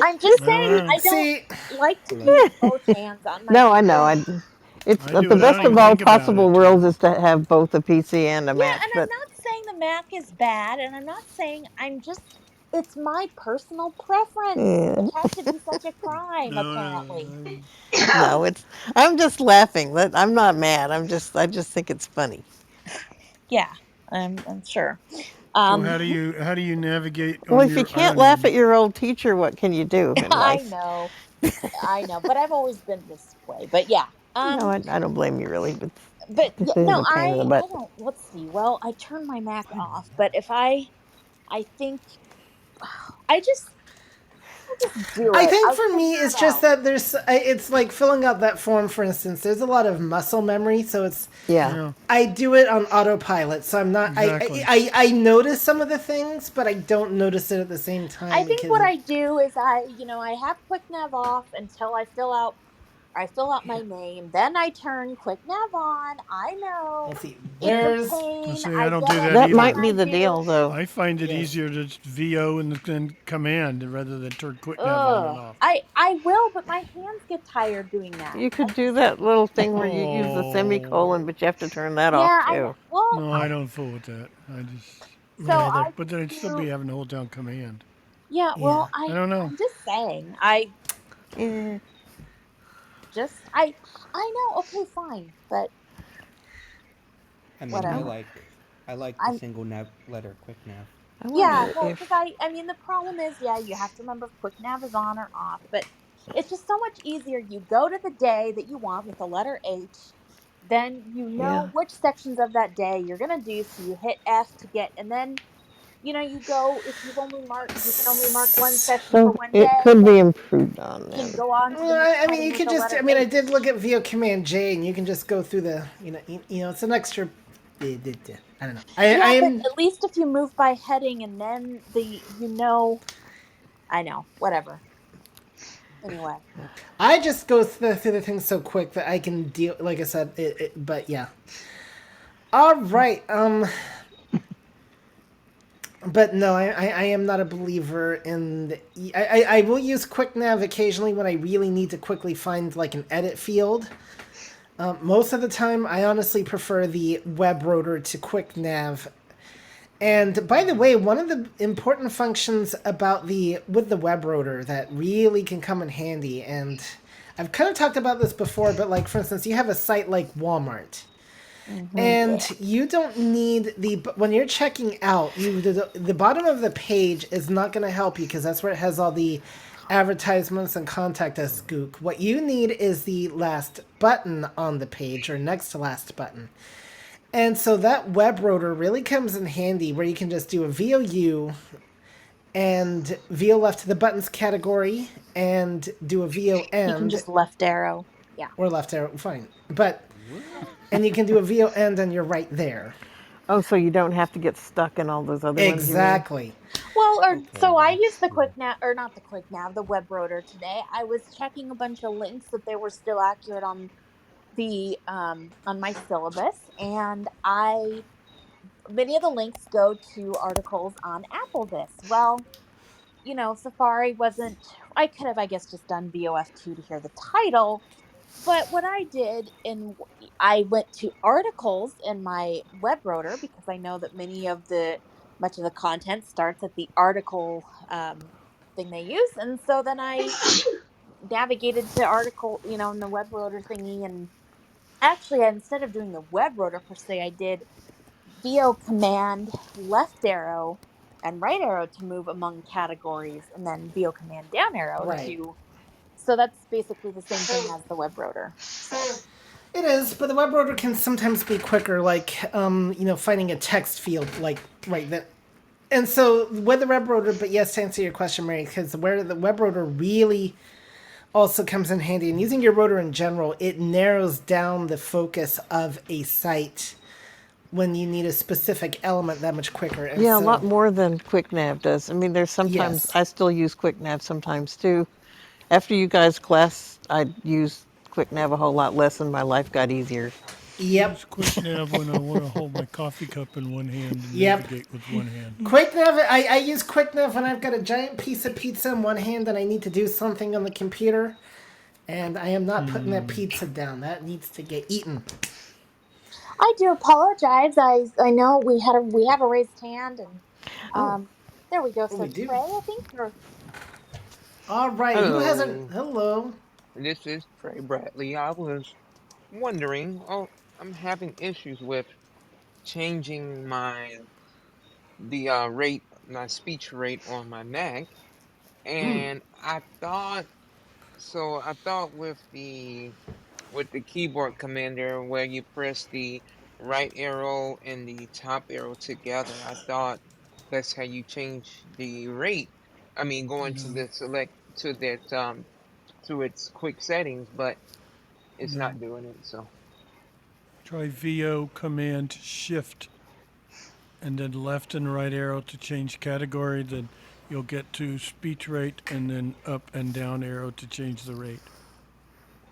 I'm just I saying don't know. I don't see, like to use both hands on my No, I know. keyboard. It's I do the it. I best don't of even all think about possible it too worlds is much. to have both a PC and a Yeah, Mac. and I'm But not saying the Mac is bad, and I'm not saying I'm just. It's my personal preference. yeah, It has to be such a crime, No, apparently. no, it's. I'm just laughing. I'm not mad. I just think it's funny. Yeah, I'm sure. so Um, how do you navigate Well, on if you your? I can't don't laugh at even. your old teacher, what can you do in I life? know, but I've always been this way. But yeah, No, I don't blame you really, but but yeah, it is no, a pain in the I butt. don't. Let's see. Well, I turn my Mac off, but if I think I just do I it. think I for me, figure it it's just out. that it's like filling out that form, for instance. There's a lot of muscle memory, so it's Yeah. Yeah, I do it on autopilot, so I'm not. exactly. I notice some of the things, but I don't notice it at the same I time think because what of I do is I have QuickNav off until I fill out my name. Then I turn QuickNav on. I know let's see. it's a There's Well, pain. see, I I don't get do it, that That and might either. be I the do. deal, though. I find it yeah. easier to just VO and then command rather than turn quick nav on and Ugh. off. I will, but my hands get tired doing that. You I could do just that little thing where you use the Oh semicolon, but you have to turn that off yeah. I know. too. Well, no, I don't fool with that. I just so Neither. but then I'd still do. be having to hold down command. Yeah. Yeah. Well, I don't know. I'm just saying. I know. Okay, fine, but I mean, I, I whatever. like I like the I'm single nav letter quick nav. I Yeah, wonder well, if because I mean, the problem is, yeah, you have to remember if quick nav is on or off, but it's just so much easier. You go to the day that you want with the letter H, then you know yeah. which sections of that day you're gonna do. So you hit F to get, and then you go if you can only mark one session for So one it day, could then be improved on you can then. go on to the Well, next I mean, heading you with could the just. letter I mean, I H. did look at VO Command J, and you can just go through the. It's an extra. I don't know. Yeah, but I'm. at least if you move by heading and then I know, whatever. Anyway. I just go through the things so quick that I can deal. Like I said, but yeah. All right. But no, I am not a believer in the. I will use QuickNav occasionally when I really need to quickly find like an edit field. Most of the time, I honestly prefer the web rotor to QuickNav. And by the way, one of the important functions about the with the web rotor that really can come in handy, and I've kind of talked about this before, but like for instance, you have a site like Walmart, Yeah. and you don't need the when you're checking out, the bottom of the page is not going to help you because that's where it has all the advertisements and contact us gook. What you need is the last button on the page or next to last button. And so that web rotor really comes in handy where you can just do a VOU and VO left to the buttons category and do a VO You can end just left arrow. Yeah. or left arrow, fine. But and you can do a VO end and you're right there. Oh, so you don't have to get stuck in all those other ones, you mean? Exactly. Well, or Okay, so I that's used the quick cool. nav, or not the quick nav, the web rotor today. I was checking a bunch of links that they were still accurate on my syllabus, and I many of the links go to articles on Apple this. Well, Safari wasn't. I could have, I guess, just done BOF2 to hear the title. But what I did, I went to articles in my web rotor because I know that much of the content starts at the article thing they use, and so then I navigated to article, in the web rotor thingy, and actually, instead of doing the web rotor per se, I did VO command left arrow and right arrow to move among categories, and then VO command down arrow Right. to. So that's basically the same thing as the web rotor. So. It is, but the web rotor can sometimes be quicker, like finding a text field, like right then. And so with the web rotor, but yes, to answer your question, Mary, because where the web rotor really also comes in handy. And using your rotor in general, it narrows down the focus of a site when you need a specific element that much quicker. And Yeah, a so, lot more than QuickNav does. I mean, there's sometimes yes. I still use QuickNav sometimes too. After you guys class, I use QuickNav a whole lot less, and my life got easier. Yep. Use QuickNav when I want to hold my coffee cup in one hand and Yep. navigate with one hand. QuickNav, I use QuickNav when I've got a giant piece of pizza in one hand and I need to do something on the computer. And I am not putting that pizza down. That needs to get eaten. I do apologize. I know we have a raised hand, and Oh, there we go. Oh, So we do. Trey, I think you're. All right. Who hasn't? Hello, Hello. this is Trey Bradley. I was wondering, I'm having issues with changing my speech rate on my Mac, and I thought with the keyboard commander where you press the right arrow and the top arrow together, I thought that's how you change the rate. I mean, going to No, the select to its quick settings, but it's no. not doing it. So Try VO Command Shift and then left and right arrow to change category. Then you'll get to speech rate and then up and down arrow to change the rate.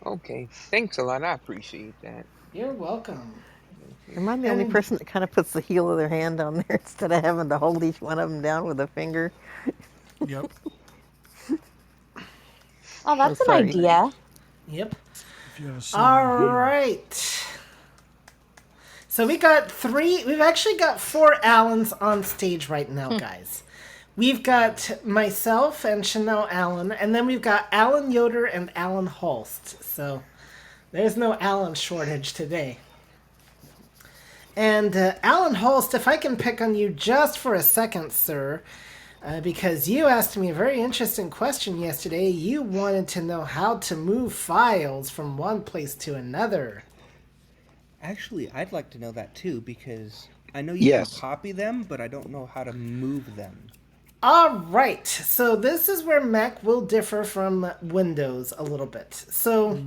okay, thanks a lot. I appreciate that. You're welcome. Okay. am I the only And person that kind of puts the heel of their hand on there instead of having to hold each one of them down with a finger? Yep. Oh, Oh, that's an sorry. idea. yep. If you have a All similar heel. right. So we got three. We've actually got four Allens on stage right now, guys. We've got myself and Chanel Allen, and then we've got Alan Yoder and Alan Holst. So there's no Allen shortage today. And Alan Holst, if I can pick on you just for a second, sir, because you asked me a very interesting question yesterday. You wanted to know how to move files from one place to another. Actually, I'd like to know that too because I know you can Yes. copy them, but I don't know how to move them. All right, so this is where Mac will differ from Windows a little bit. So,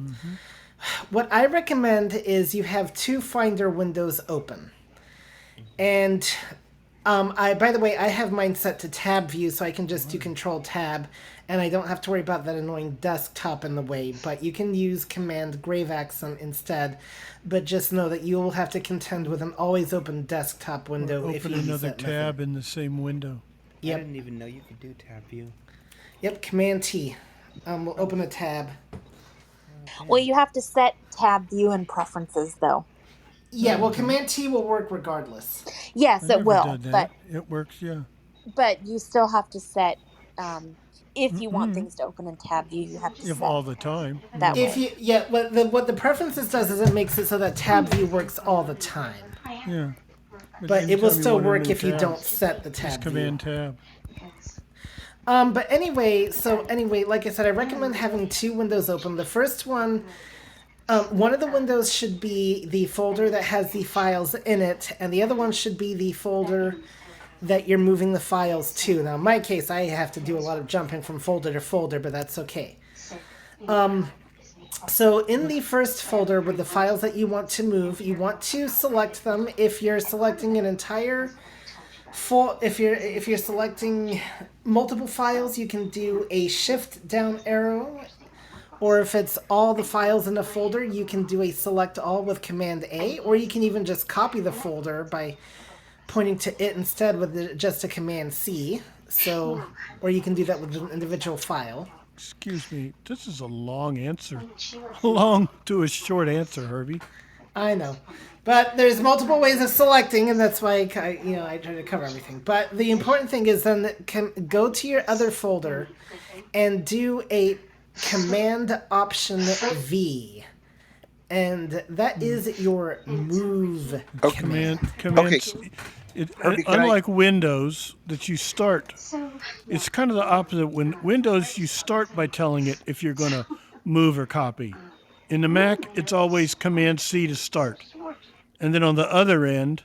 what I recommend is you have two Finder windows open. And I, by the way, I have mine set to tab view, so I can just do Control Tab, and I don't have to worry about that annoying desktop in the way. But you can use Command Grave Accent instead. But just know that you will have to contend with an always open desktop window if Open you use another that tab method. in the same window. I Yep. didn't even know you could do tab view. Yep. Command T. We'll open a tab. Well, you have to set tab view and preferences, though. Yeah. Well, Command T will work regardless. Yes, I it never will, did that. It works, yeah. but you still have to set. If you want things to open in tab view, you have to If set all the time. that If way. you yeah, what the preferences does is it makes it so that tab view works all the time. Yeah. But it will anytime you still want a work new if you tab, don't set the just tab view. Command Tab. But anyway, like I said, I recommend having two windows open. The first one of the windows should be the folder that has the files in it, and the other one should be the folder that you're moving the files to. Now, in my case, I have to do a lot of jumping from folder to folder, but that's okay. So in the first folder with the files that you want to move, you want to select them. If you're selecting an entire if you're selecting multiple files, you can do a shift down arrow. Or if it's all the files in a folder, you can do a select all with Command A, or you can even just copy the folder by pointing to it instead with just a Command C. So, or you can do that with an individual file. Excuse me. This is a long answer. Long to a short answer, Herbie. I know, but there's multiple ways of selecting, and that's why I try to cover everything. But the important thing is then go to your other folder and do a Command Option V, and that is your move Okay. command. Command. Okay. Herbie, unlike Windows, that you start, it's kind of the opposite. When Windows, you start by telling it if you're going to move or copy. In the Mac, it's always Command C to start. And then on the other end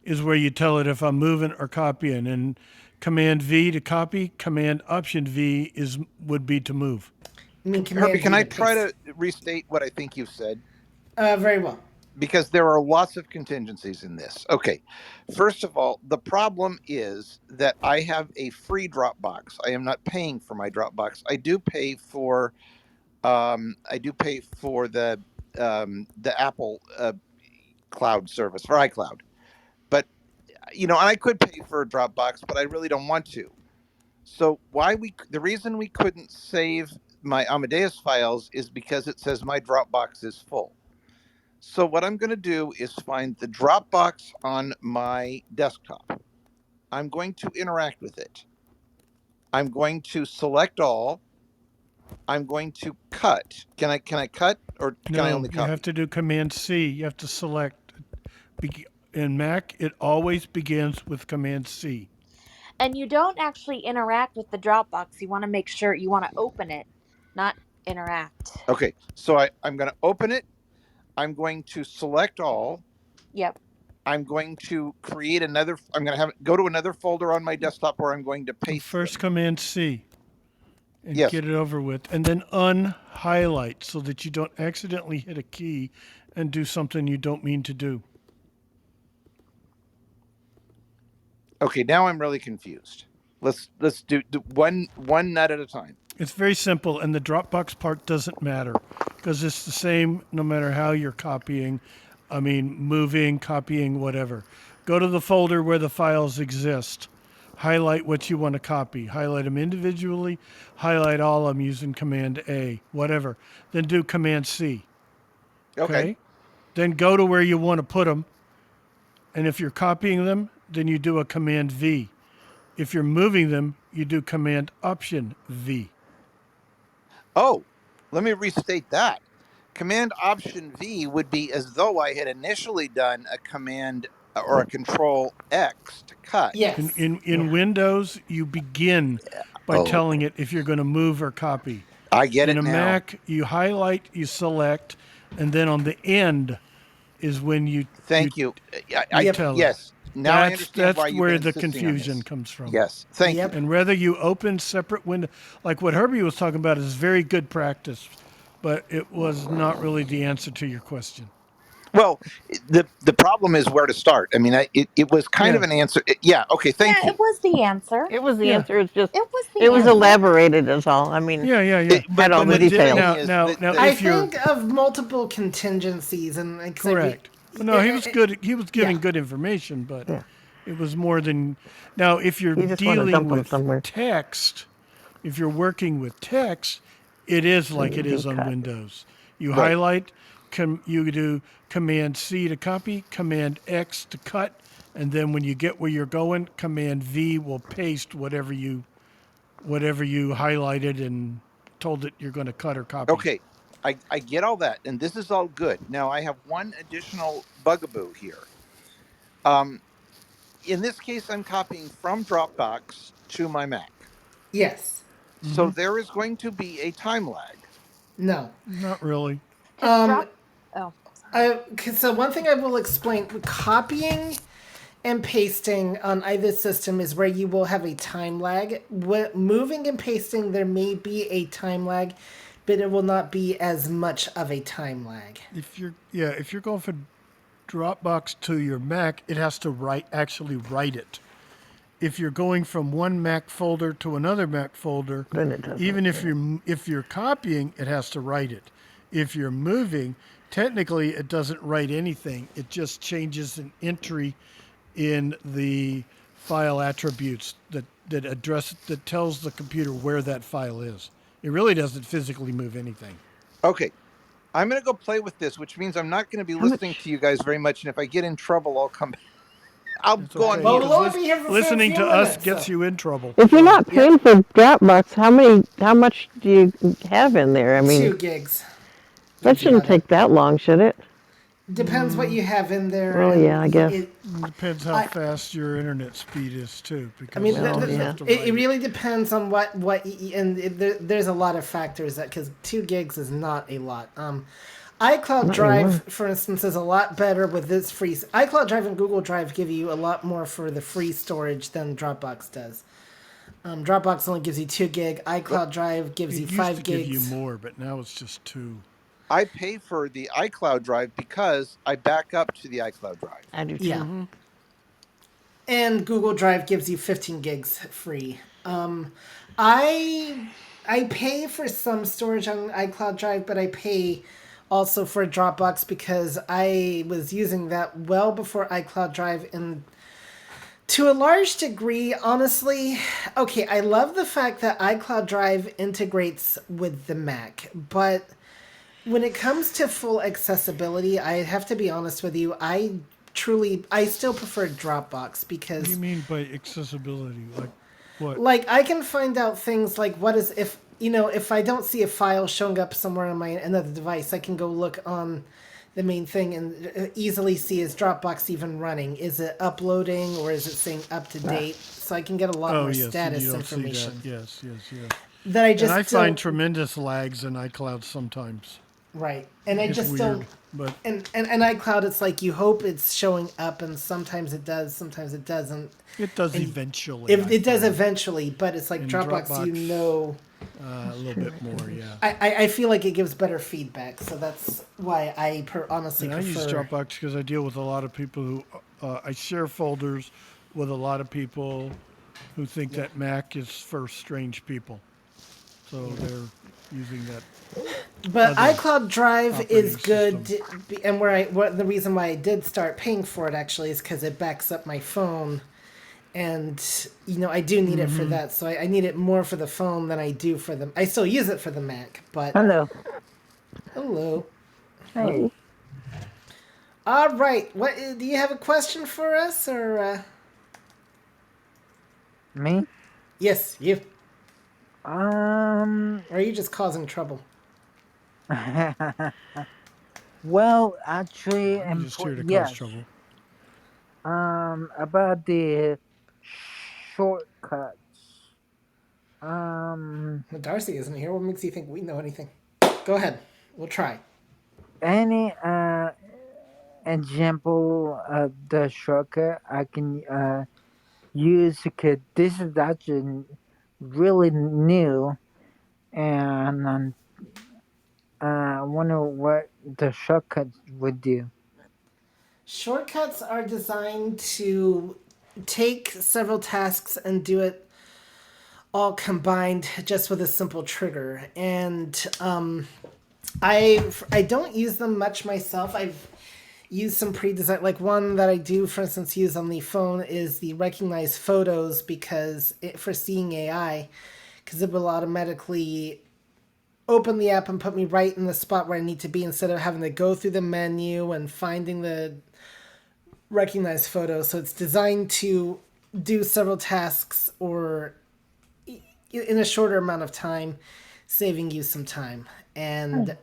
is where you tell it if I'm moving or copying. And Command V to copy, Command Option V would be to move. I mean, Herbie, Command can V I to try paste. to restate what I think you've said? Very well. Because there are lots of contingencies in this. Okay. First of all, the problem is that I have a free Dropbox. I am not paying for my Dropbox. I do pay for the Apple cloud service for iCloud. But and I could pay for a Dropbox, but I really don't want to. So the reason we couldn't save my Amadeus files is because it says my Dropbox is full. So what I'm going to do is find the Dropbox on my desktop. I'm going to interact with it. I'm going to select all. I'm going to cut. Can I cut or can I No, only you have copy? to do Command C. You have to select. In Mac, it always begins with Command C. And you don't actually interact with the Dropbox. You want to make sure you want to open it, not interact. Okay, so I'm going to open it. I'm going to select all. Yep. I'm going to create another. I'm going to have it go to another folder on my desktop where I'm going to paste First, them. Command C and Yes. get it over with, and then unhighlight so that you don't accidentally hit a key and do something you don't mean to do. Okay, now I'm really confused. Let's do one nut at a time. It's very simple, and the Dropbox part doesn't matter because it's the same no matter how you're copying. I mean, moving, copying, whatever. Go to the folder where the files exist. Highlight what you want to copy. Highlight them individually. Highlight all. I'm using Command A, whatever. Then do Command C. Okay. Okay. Then go to where you want to put them. And if you're copying them, then you do a Command V. If you're moving them, you do Command Option V. Oh, let me restate that. Command Option V would be as though I had initially done a Command or a Control X to cut. In, Yes. in, in Windows, you begin by Oh, telling it if you're going to move or copy. I get In it a now. Mac, you highlight, you select, and then on the end is when you Thank you. you Yep. tell it. Yes. Now I understand why That's you've been where the insisting on confusion this. comes from. Yes. Thank you. Yep. And whether you open separate window, like what Herbie was talking about, is very good practice, but it was not really the answer to your question. Well, the problem is where to start. I mean, it was kind of Yeah, an answer. Yeah. Okay. Thank Yeah, you. it was the answer. It was the yeah, answer. It's just It was it the was answer. elaborated is all. I mean, yeah. had all But the But the details. thing now, is now, now, that I if you're think of multiple contingencies, and like, 'cause correct, well, no, he was good. He was yeah. giving good information, but Yeah. it was more than. Now, if you're You just want to dealing dump them with somewhere. text, if you're working with text, it is Then like you it do is on cut. Windows. You right. highlight, you do Command C to copy, Command X to cut, and then when you get where you're going, Command V will paste whatever you highlighted and told it you're going to cut or copy. Okay. I get all that, and this is all good. Now I have one additional bugaboo here. Um, in this case, I'm copying from Dropbox to my Mac. Yes. So there is going to be a time lag. No. Not really. Because drop. Oh, sorry. So one thing I will explain: copying and pasting on either system is where you will have a time lag. Moving and pasting, there may be a time lag, but it will not be as much of a time lag. If you're going from Dropbox to your Mac, it has to actually write it. If you're going from one Mac folder to another Mac folder, Then it doesn't. even if you're copying, it has to write it. If you're moving, technically it doesn't write anything. It just changes an entry in the file attributes that tells the computer where that file is. It really doesn't physically move anything. Okay. I'm going to go play with this, which means I'm not going to be How listening much? to you guys very much. And if I get in trouble, I'll come back. I'll It's go on okay Well, mute. we'll because only be here for a listening few to us minutes, gets so. you in trouble. If you're So, not paying for Dropbox, how much do you have in there? I mean, 2 gigs. that That's shouldn't about it. take that long, should it? Depends what you have in there, Well, and yeah, I guess. depends how I- fast your internet speed is too. Because I mean, Well, sometimes you yeah. have to it write really depends on there's a lot of factors that because 2 gigs is not a lot. iCloud Not Drive, anymore. for instance, is a lot better with this free. iCloud Drive and Google Drive give you a lot more for the free storage than Dropbox does. Dropbox only gives you 2 gig. iCloud Drive gives It you used 5 to give you gigs. more, but now it's just 2. I pay for the iCloud drive because I back up to the iCloud drive. I do too. Yeah. And Google Drive gives you 15 gigs free. I I pay for some storage on iCloud Drive, but I pay also for Dropbox because I was using that well before iCloud Drive, and to a large degree, honestly, okay, I love the fact that iCloud Drive integrates with the Mac, but when it comes to full accessibility, I have to be honest with you, I still prefer Dropbox What do you because mean by accessibility? Like what? like I can find out things like what is if if I don't see a file showing up somewhere on my another device, I can go look on the main thing and easily see is Dropbox even running? Is it uploading or is it saying up to date? So I can get a lot Oh more yes, and you status don't see that. information Yes, yes, yes. that I And I just find don't. tremendous lags in iCloud sometimes. Right, and I It's just don't. weird, but And iCloud, it's like you hope it's showing up, and sometimes it does, sometimes it doesn't. it does And eventually. if I it does find eventually, but it's like in Dropbox, Dropbox a little Sure, bit I can more. do Yeah. I feel like it gives better feedback, so that's why honestly And I use prefer. Dropbox because I deal with a lot of people who I share folders with a lot of people who think Yeah. that Mac is for strange people. So they're using that But other iCloud Drive is operating good, system. and what the reason why I did start paying for it actually is because it backs up my phone, and I do need it for that. So I need it more for the phone than I do for the. I still use it for the Mac, but Hello. hello. Hey. All right, what do you have a question for us or? Me? Yes, you. Um. Or are you just causing trouble? Well, actually, I'm just here to cause yes. trouble. About the shortcuts. Um, Well, Darcy isn't here. What makes you think we know anything? Go ahead. We'll try. any example of the shortcut I can use, because this is actually really new, and I wonder what the shortcuts would do. Shortcuts are designed to take several tasks and do it all combined just with a simple trigger. And I don't use them much myself. I've used some pre-designed, like one that I do, for instance, use on the phone is the recognize photos for seeing AI, because it will automatically open the app and put me right in the spot where I need to be instead of having to go through the menu and finding the recognize photos. So it's designed to do several tasks or in a shorter amount of time, saving you some time. And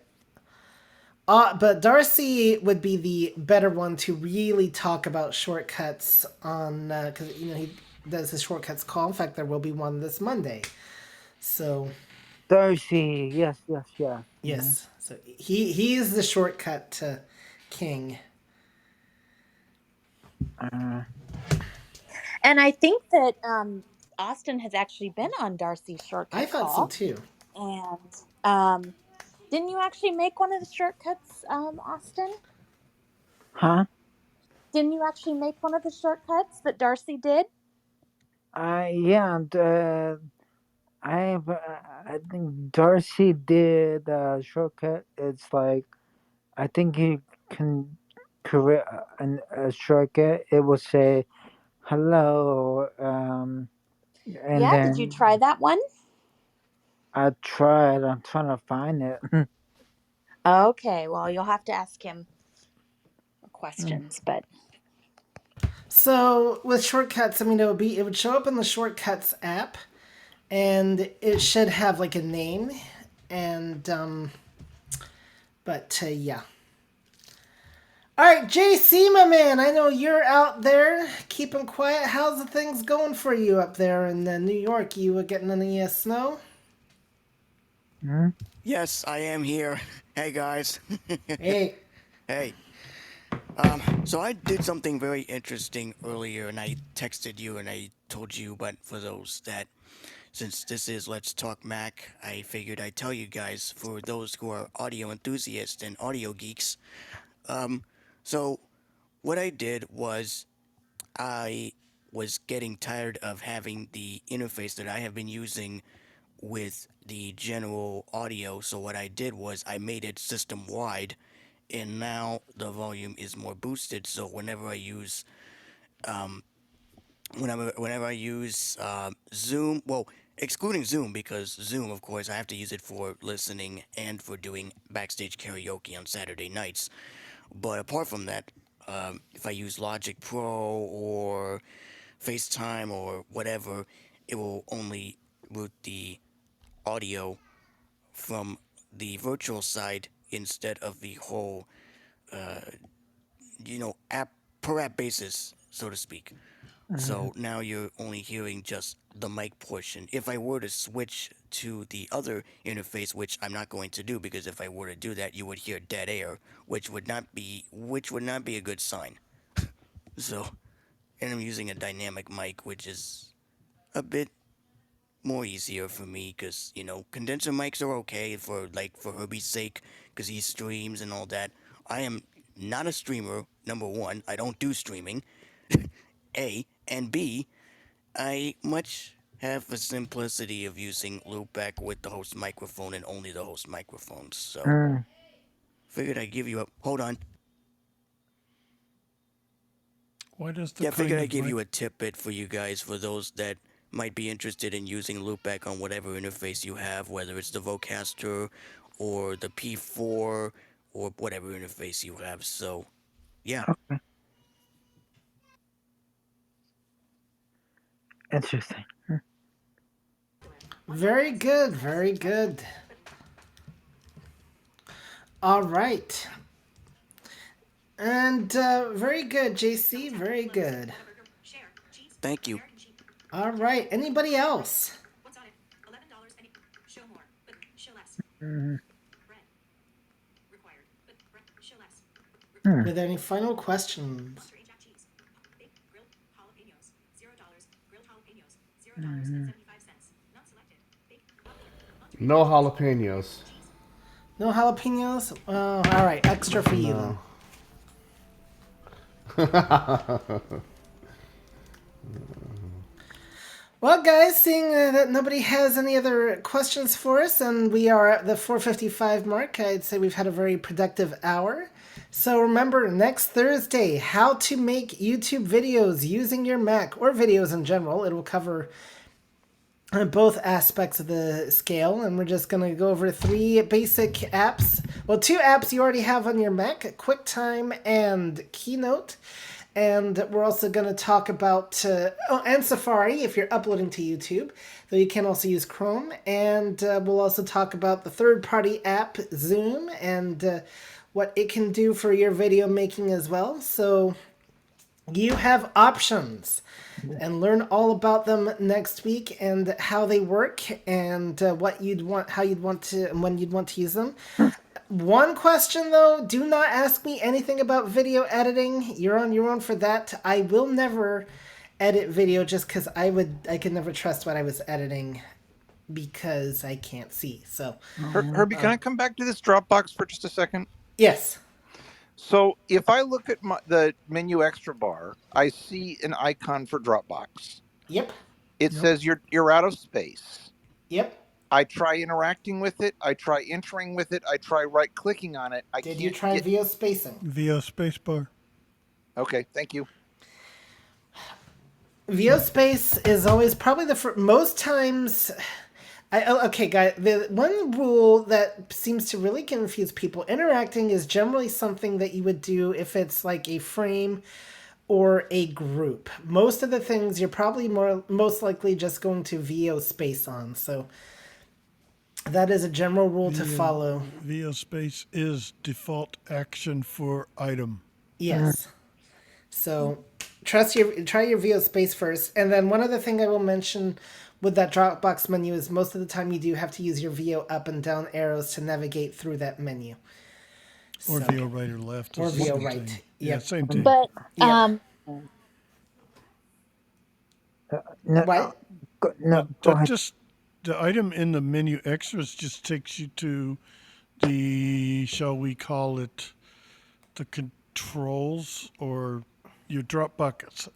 but Darcy would be the better one to really talk about shortcuts on because he does his shortcuts call. In fact, there will be one this Monday. So Darcy, yes, yes, yes. yes, so he is the shortcut king. Uh, And I think that Austin has actually been on Darcy's I shortcut thought so call. too. And didn't you actually make one of the shortcuts, Austin? huh? Didn't you actually make one of the shortcuts that Darcy did? Yeah, I think Darcy did a shortcut. It's like, I think you can create a shortcut. It will say hello, and Yeah, did you then try that one? I tried. I'm trying to find it. Okay, well, you'll have to ask him questions, but So with shortcuts, I mean, it would show up in the shortcuts app, and it should have like a name, and but yeah. All right, JC, my man, I know you're out there keeping quiet. How's the things going for you up there in New York? You getting any snow? Hmm? Yes, I am here. Hey guys. Hey, Hey. So I did something very interesting earlier and I texted you and I told you, but for those that since this is Let's Talk Mac, I figured I'd tell you guys for those who are audio enthusiasts and audio geeks. Um, so what I did was I was getting tired of having the interface that I have been using with the general audio. So what I did was I made it system wide, and now the volume is more boosted. So whenever I use Zoom, well, excluding Zoom because Zoom, of course, I have to use it for listening and for doing backstage karaoke on Saturday nights. But apart from that, if I use Logic Pro or FaceTime or whatever, it will only route the audio from the virtual side instead of the whole, app per app basis, so to speak. So now you're only hearing just the mic portion. If I were to switch to the other interface, which I'm not going to do because if I were to do that, you would hear dead air, which would not be a good sign. So, and I'm using a dynamic mic, which is a bit more easier for me because condenser mics are okay for Herbie's sake because he streams and all that. I am not a streamer. Number one, I don't do streaming. A and B, I much have the simplicity of using loopback with the host microphone and only the host microphone. So figured I'd give you a hold on. Why does the Yeah, figured kind I'd of give mic? you a tidbit for you guys for those that might be interested in using loopback on whatever interface you have, whether it's the Vocaster or the P4 or whatever interface you have. So, yeah. Okay. Interesting. Very good, very good. All right. And very good, JC, very good. Share. Cheese. Thank you. American sheep. All right, anybody else? What's on it? $11 any. Show more. But show less. Mhm. Bread. Required. But show less. With any final questions? Monterey Jack cheese. Big grilled jalapenos. $0. Grilled jalapenos. $0.75. Not selected. Big popular. Monterey No Jack jalapenos. cheese. No jalapenos? Oh, all right, extra for you then. Well, guys, seeing that nobody has any other questions for us, and we are at the 4:55 mark, I'd say we've had a very productive hour. So remember, next Thursday, how to make YouTube videos using your Mac, or videos in general. It will cover both aspects of the scale, and we're just going to go over 3 basic apps. Well, 2 apps you already have on your Mac, QuickTime and Keynote. And we're also going to talk about, and Safari if you're uploading to YouTube, though you can also use Chrome. And we'll also talk about the third-party app, Zoom, and what it can do for your video making as well. So you have options, and learn all about them next week and how they work and what you'd want, how you'd want to, and when you'd want to use them. One question though, do not ask me anything about video editing. You're on your own for that. I will never edit video just because I could never trust what I was editing because I can't see. So Herbie, can I come back to this Dropbox for just a second? yes. So if I look at the menu extra bar, I see an icon for Dropbox. Yep. It says you're out of space. Yep. I try interacting with it. I try entering with it. I try right clicking on it. I Did can't you try get... VO spacing? VO spacebar. Okay, thank you. VO space is always probably most times. Okay, guys. The one rule that seems to really confuse people: interacting is generally something that you would do if it's like a frame or a group. Most of the things you're probably most likely just going to VO space on. So that is a general rule to follow. VO space is default action for item. Yes. So try your VO space first. And then one other thing I will mention with that Dropbox menu is most of the time you do have to use your VO up and down arrows to navigate through that menu. Or VO right or left. Or is the VO same right. thing. Yep. Yeah, same thing. But Yep. No, What? No, But go that ahead. just the item in the menu extras just takes you to the, shall we call it, the controls or your Dropbox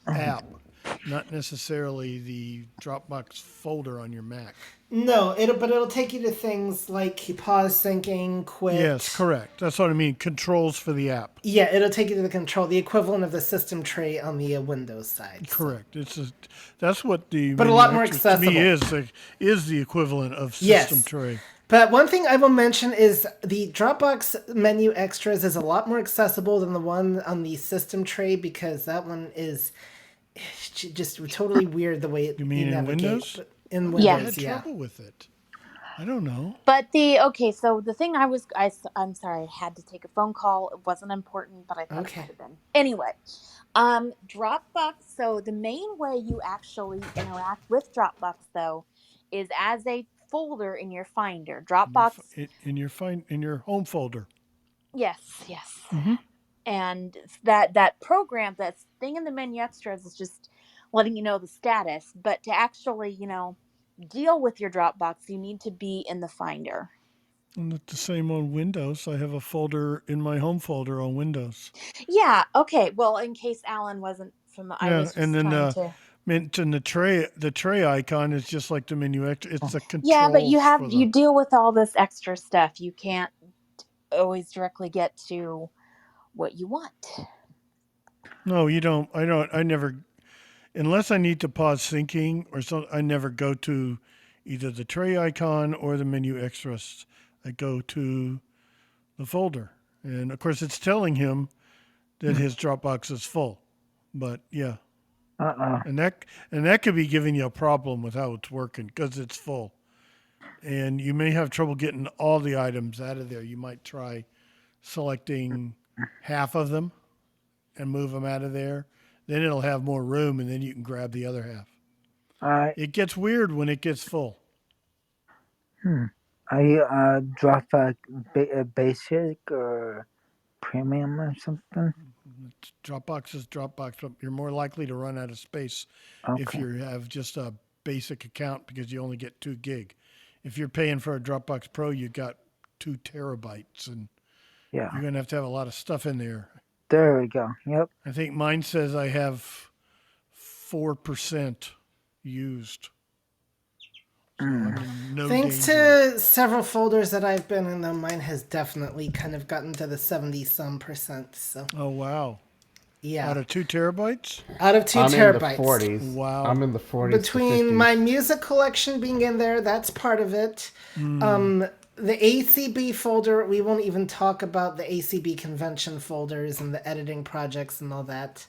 app, not necessarily the Dropbox folder on your Mac. No, it'll take you to things like pause syncing, Yes, quit. correct. That's what I mean. Controls for the app. Yeah, it'll take you to the control, the equivalent of the system tray on the Windows side. So. Correct. That's what the But a menu lot more extras to me accessible. is the equivalent of system Yes. tray. But one thing I will mention is the Dropbox menu extras is a lot more accessible than the one on the system tray because that one is just totally weird the way You you mean in navigate. Windows? But in I Yeah. had Windows, yeah. trouble with it. I don't know. But so the thing I'm sorry, I had to take a phone call. It wasn't important, but I thought it might Okay. have been. Anyway, Dropbox. So the main way you actually interact with Dropbox though is as a folder in your Finder. Dropbox. In your home folder. Yes, yes. Mm-hmm. And that program, that thing in the menu extras is just letting you know the status. But to actually, deal with your Dropbox, you need to be in the Finder. And it's the same on Windows. I have a folder in my home folder on Windows. Yeah. Okay. Well, in case Alan wasn't from, I Yeah, was and just then trying to. mention the tray icon is just like the menu. It's the Yeah, but controls for you the. deal with all this extra stuff. You can't always directly get to what you want. No, you don't. I don't. I never, unless I need to pause syncing or something. I never go to either the tray icon or the menu extras. I go to the folder, and of course, it's telling him that his Dropbox is full. But yeah, Uh-uh. and that could be giving you a problem with how it's working because it's full, and you may have trouble getting all the items out of there. You might try selecting half of them and move them out of there. Then it'll have more room, and then you can grab the other half. I It gets weird when it gets full. hmm. Are you drop a basic or premium or something? Dropbox is Dropbox, but you're more likely to run out of space if Okay. you have just a basic account because you only get 2 gig. If you're paying for a Dropbox Pro, you got 2 terabytes, and Yeah. you're gonna have to have a lot of stuff in there. There we go. Yep. I think mine says I have 4% used, so I'm Mm. in no Thanks danger. to several folders that I've been in, though, mine has definitely kind of gotten to the 70 some percent. So, Oh wow! yeah. Out of 2 terabytes? Out of two I'm in the terabytes. 40s. Wow. I'm in the 40s to Between my 50s. music collection being in there, that's part of it. Mm. The ACB folder, we won't even talk about the ACB convention folders and the editing projects and all that.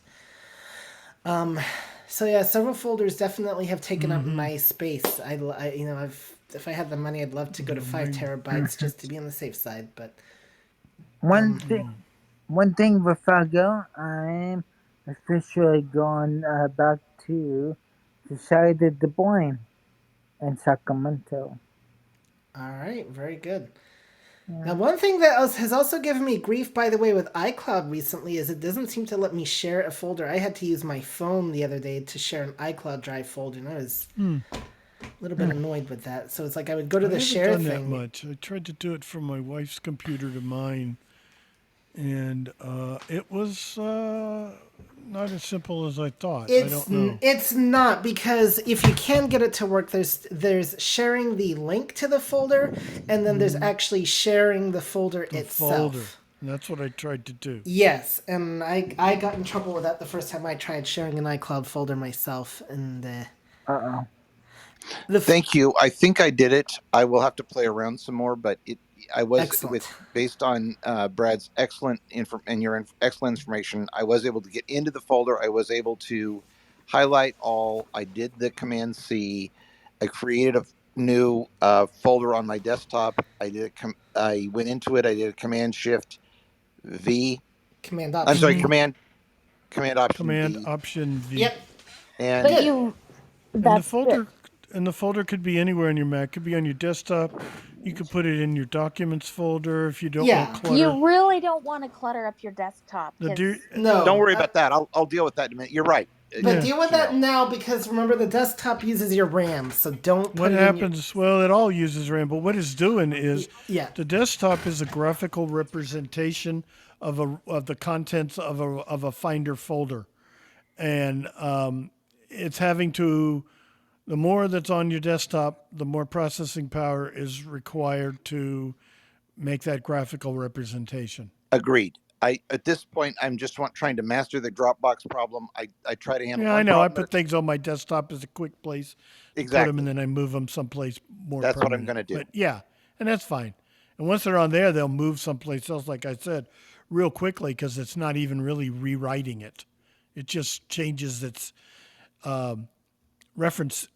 So yeah, several folders definitely have taken up Mm-hmm. my space. I've if I had the money, I'd love to go to Yeah, five mine. terabytes just to be on the safe side. But One thing. One thing before I go, I'm officially going back to Society de Boyne in Sacramento. all right, very good. Now, Yeah. one thing that has also given me grief, by the way, with iCloud recently is it doesn't seem to let me share a folder. I had to use my phone the other day to share an iCloud Drive folder, and I was Hmm. a little bit annoyed with that. So it's like I would go to I the haven't share done that thing. much. I tried to do it from my wife's computer to mine, and it was not as simple as I thought. I don't know. It's not because if you can get it to work, there's sharing the link to the folder, and then there's actually sharing the folder The folder. itself. And that's what I tried to do. Yes, and I got in trouble with that the first time I tried sharing an iCloud folder myself, and Uh-oh. the Thank you. I think I did it. I will have to play around some more, but I was with excellent. based on Brad's excellent excellent information. I was able to get into the folder. I was able to highlight all. I did the Command C. I created a new folder on my desktop. I went into it. I did a Command Shift V. Command I'm Option sorry, Mm-hmm. V. Command Option Command V, Option V. Yep, But and good. And the that's good. folder could be anywhere in your Mac. It could be on your desktop. You could put it in your documents folder if you don't want Yeah, clutter. You really don't want to clutter up your desktop The because do don't no, worry about that. I'll deal with that in a minute. You're right. But Yeah. deal with that now because remember the desktop uses your RAM, so don't put What it happens? Well, it all uses RAM, but what it's doing is yeah. the desktop is a graphical representation of the contents of a Finder folder, and it's having to. The more that's on your desktop, the more processing power is required to make that graphical representation. Agreed. At this point, I'm just trying to master the Dropbox problem. I try to handle Yeah, I one know. I problem put things on my desktop as a quick place to put them, and exactly. then I move them someplace more That's what I'm permanent. going to do. But yeah, and that's fine. And once they're on there, they'll move someplace else, like I said, real quickly because it's not even really rewriting it. It just changes its reference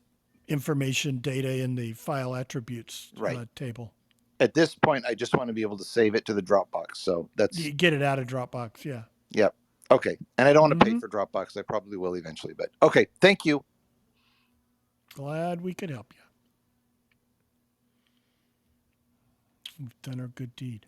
information data in the file attributes Right. table. At this point, I just want to be able to save it to the Dropbox. So that's You get it out of Dropbox, yeah. yep. Okay. And I don't want to pay Mm-hmm. for Dropbox. I probably will eventually, but okay. Thank you. Glad we could help you. We've done our good deed.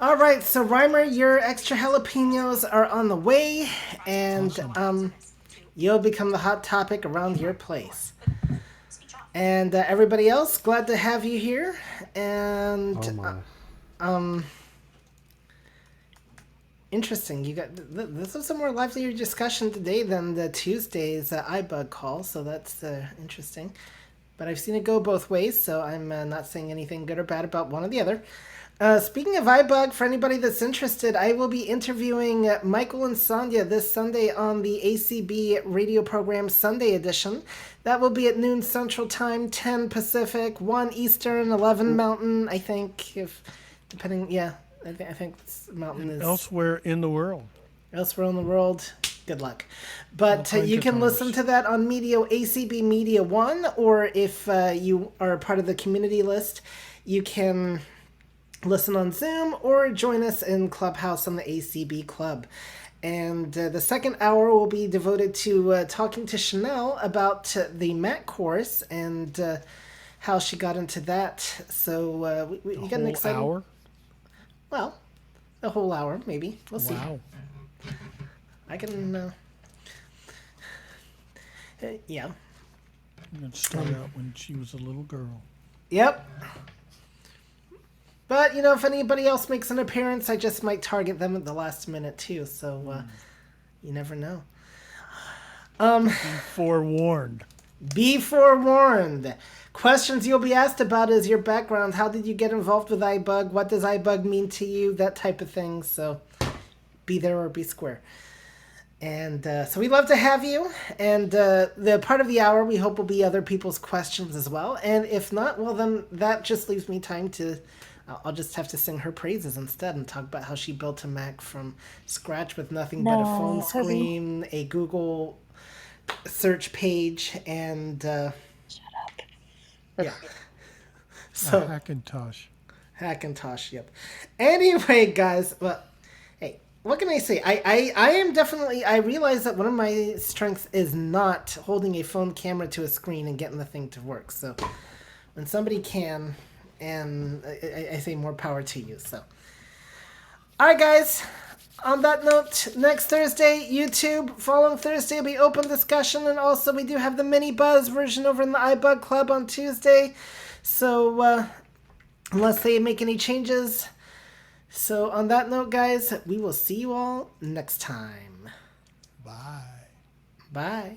All right, so Reimer, your extra jalapenos are on the way, and you'll become the hot topic around your place. And everybody else, glad to have you here. And Oh my. interesting, you got this was a more livelier discussion today than the Tuesday's iBug call, so that's interesting. But I've seen it go both ways, so I'm not saying anything good or bad about one or the other. Speaking of iBug, for anybody that's interested, I will be interviewing Michael and Sonia this Sunday on the ACB radio program Sunday edition. That will be at noon Central Time, 10 Pacific, 1 Eastern, 11 Mountain, I think, if depending, yeah, I think this mountain is Elsewhere in the world. elsewhere in the world. Good luck. But you can listen to that on Media ACB Media 1, or if you are part of the community list, you can listen on Zoom or join us in Clubhouse on the ACB Club. And the second hour will be devoted to talking to Chanel about the Mac course and how she got into that. So we got an exciting hour? Well, a whole hour, maybe. We'll see. Wow. I can. Yeah. I'm going to start out when she was a little girl. Yep. But, if anybody else makes an appearance, I just might target them at the last minute, too. So, you never know. Be forewarned. Be forewarned. Questions you'll be asked about is your background. How did you get involved with iBug? What does iBug mean to you? That type of thing. So, be there or be square. And so we'd love to have you. And the part of the hour we hope will be other people's questions as well. And if not, well, then that just leaves me time to... I'll just have to sing her praises instead and talk about how she built a Mac from scratch with nothing but a phone screen, a Google search page, and... Shut up. Yeah. So, Hackintosh. Hackintosh, yep. Anyway, guys, well, hey, what can I say? I am definitely... I realize that one of my strengths is not holding a phone camera to a screen and getting the thing to work. So, when somebody can... And I say more power to you. So, all right, guys. On that note, next Thursday, YouTube. Following Thursday will be open discussion, and also we do have the mini buzz version over in the iBug Club on Tuesday. So, unless they make any changes. So, on that note, guys, we will see you all next time. Bye. Bye.